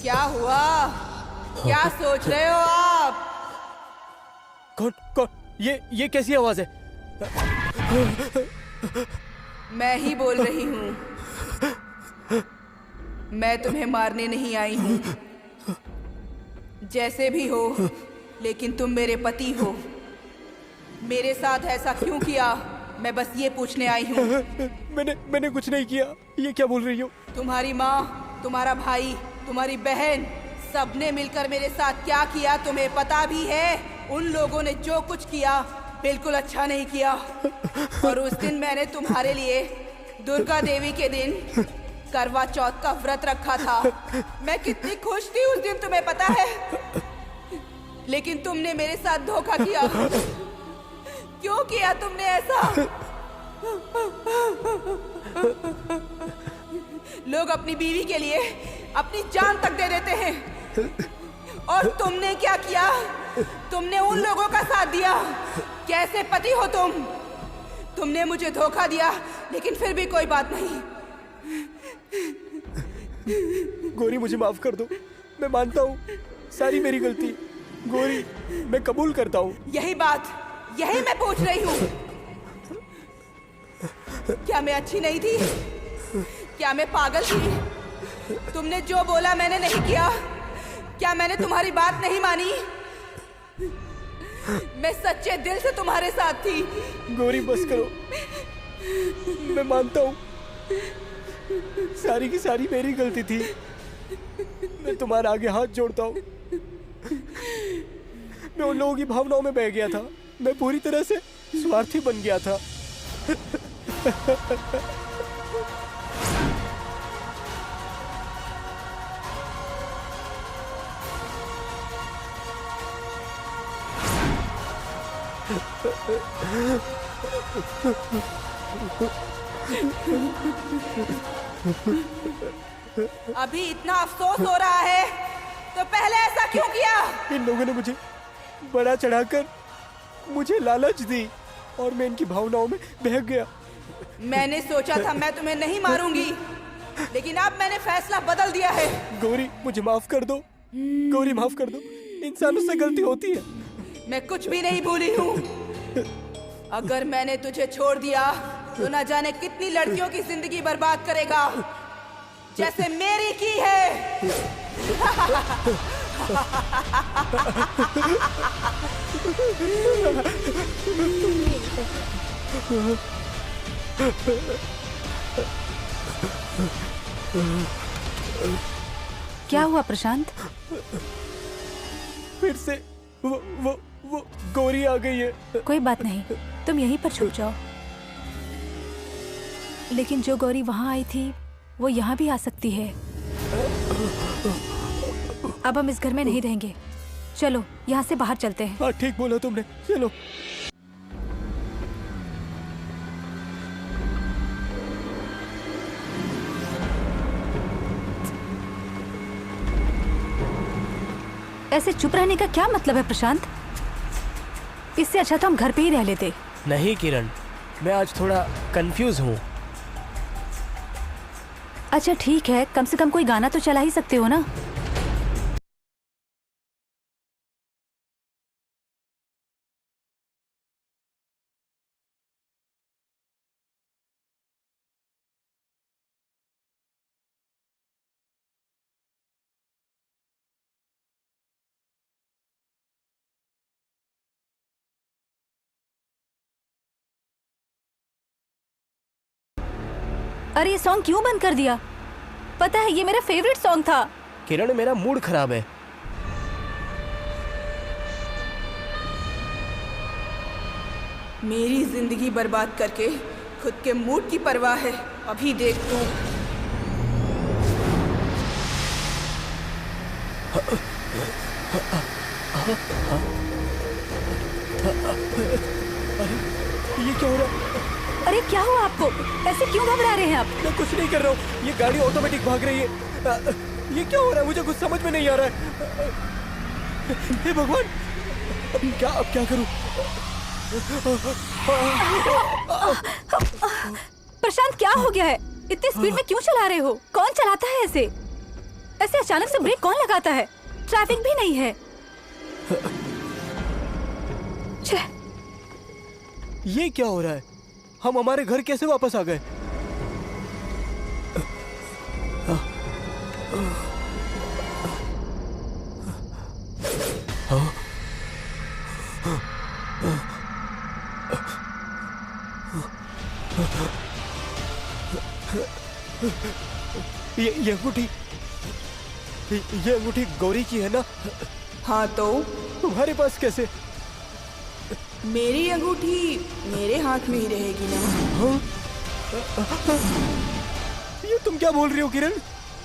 S6: क्या हुआ? क्या सोच रहे हो आप?
S3: कौन कौन? ये कैसी आवाज है?
S6: मैं ही बोल रही हूँ। मैं तुम्हें मारने नहीं आई हूँ। जैसे भी हो, लेकिन तुम मेरे पति हो। मेरे साथ ऐसा क्यों किया? मैं बस ये पूछने आई हूँ।
S3: मैंने कुछ नहीं किया। ये क्या बोल रही हो?
S6: तुम्हारी माँ, तुम्हारा भाई, तुम्हारी बहन, सबने मिलकर मेरे साथ क्या किया तुम्हें पता भी है? उन लोगों ने जो कुछ किया बिल्कुल अच्छा नहीं किया। और उस दिन मैंने तुम्हारे लिए दुर्गा देवी के दिन करवा चौथ का व्रत रखा था। मैं कितनी खुश थी उस दिन, तुम्हें पता है? लेकिन तुमने मेरे साथ धोखा किया। क्यों किया तुमने ऐसा? लोग अपनी बीवी के लिए अपनी जान तक दे देते हैं और तुमने क्या किया? तुमने उन लोगों का साथ दिया। कैसे पति हो तुम? तुमने मुझे धोखा दिया, लेकिन फिर भी कोई बात नहीं।
S3: गौरी, मुझे माफ कर दो। मैं मानता हूँ सारी मेरी गलती। गौरी, मैं कबूल करता हूँ।
S6: यही मैं पूछ रही हूँ। क्या मैं अच्छी नहीं थी? क्या मैं पागल थी? तुमने जो बोला मैंने नहीं किया। क्या मैंने तुम्हारी बात नहीं मानी? मैं सच्चे दिल से तुम्हारे साथ थी।
S3: गौरी, बस करो। मैं मानता हूँ सारी की सारी मेरी गलती थी। मैं तुम्हारे आगे हाथ जोड़ता हूँ। मैं उन लोगों की भावनाओं में बह गया था। मैं पूरी तरह से स्वार्थी बन गया था।
S6: अभी इतना अफसोस हो रहा है तो पहले ऐसा क्यों किया?
S3: इन लोगों ने मुझे बड़ा चढ़ाकर मुझे लालच दी और मैं इनकी भावनाओं में बहक गया।
S6: मैंने सोचा था मैं तुम्हें नहीं मारूंगी, लेकिन अब मैंने फैसला बदल दिया है।
S3: गौरी मुझे माफ कर दो, गौरी माफ कर दो, इंसानों से गलती होती है।
S6: मैं कुछ भी नहीं भूली हूँ। अगर मैंने तुझे छोड़ दिया तो न जाने कितनी लड़कियों की जिंदगी बर्बाद करेगा, जैसे मेरी की है।
S7: क्या हुआ प्रशांत?
S3: फिर से वो गौरी आ गई है।
S7: कोई बात नहीं, तुम यहीं पर छुप जाओ। लेकिन जो गौरी वहाँ आई थी वो यहाँ भी आ सकती है। अब हम इस घर में नहीं रहेंगे, चलो यहाँ से बाहर चलते हैं।
S3: हाँ ठीक बोला तुमने, चलो।
S7: ऐसे चुप रहने का क्या मतलब है प्रशांत? इससे अच्छा तो हम घर पे ही रह लेते।
S3: नहीं किरण, मैं आज थोड़ा कंफ्यूज हूँ।
S7: अच्छा ठीक है, कम से कम कोई गाना तो चला ही सकते हो ना। अरे ये सॉन्ग क्यों बंद कर दिया? पता है ये मेरा फेवरेट सॉन्ग था।
S3: किरण मेरा मूड खराब है।
S6: मेरी जिंदगी बर्बाद करके खुद के मूड की परवाह है। अभी देख तू।
S3: ये क्या हो रहा है?
S7: अरे क्या हुआ आपको? ऐसे क्यों घबरा रहे हैं आप?
S3: मैं कुछ नहीं कर रहा हूँ, ये गाड़ी ऑटोमेटिक भाग रही है। ये क्या हो रहा है? मुझे कुछ समझ में नहीं आ रहा है। हे भगवान, अब क्या करूं?
S7: प्रशांत क्या हो गया है? इतनी स्पीड में क्यों चला रहे हो? कौन चलाता है ऐसे? ऐसे अचानक से ब्रेक कौन लगाता है? ट्रैफिक भी नहीं है।
S3: ये क्या हो रहा है? हम हमारे घर कैसे वापस आ गए? ये अंगूठी गौरी की है ना?
S6: हाँ तो
S3: तुम्हारे पास कैसे?
S6: मेरी अंगूठी मेरे हाथ में ही रहेगी ना।
S3: हाँ? ये तुम क्या बोल रही हो किरण?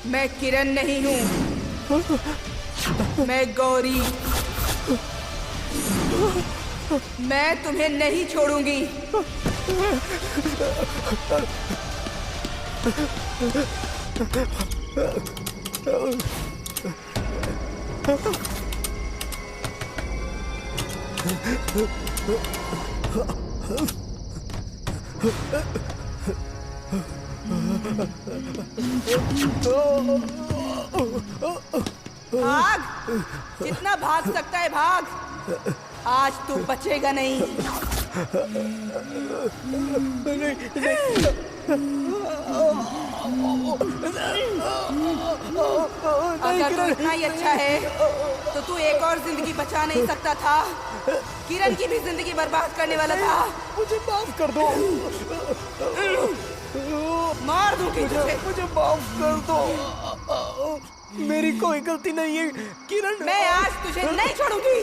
S6: मैं किरण नहीं हूँ, मैं गौरी। मैं तुम्हें नहीं छोड़ूंगी। भाग, जितना भाग सकता है भाग। आज तू बचेगा नहीं। अगर तू इतना ही अच्छा है तो तू एक और जिंदगी बचा नहीं सकता था? किरण की भी जिंदगी बर्बाद करने वाला था।
S3: मुझे माफ कर दो।
S6: मार दूंगी तुझे।
S3: मुझे माफ कर दो। मेरी कोई गलती नहीं है किरण।
S6: मैं आज तुझे नहीं छोड़ूंगी।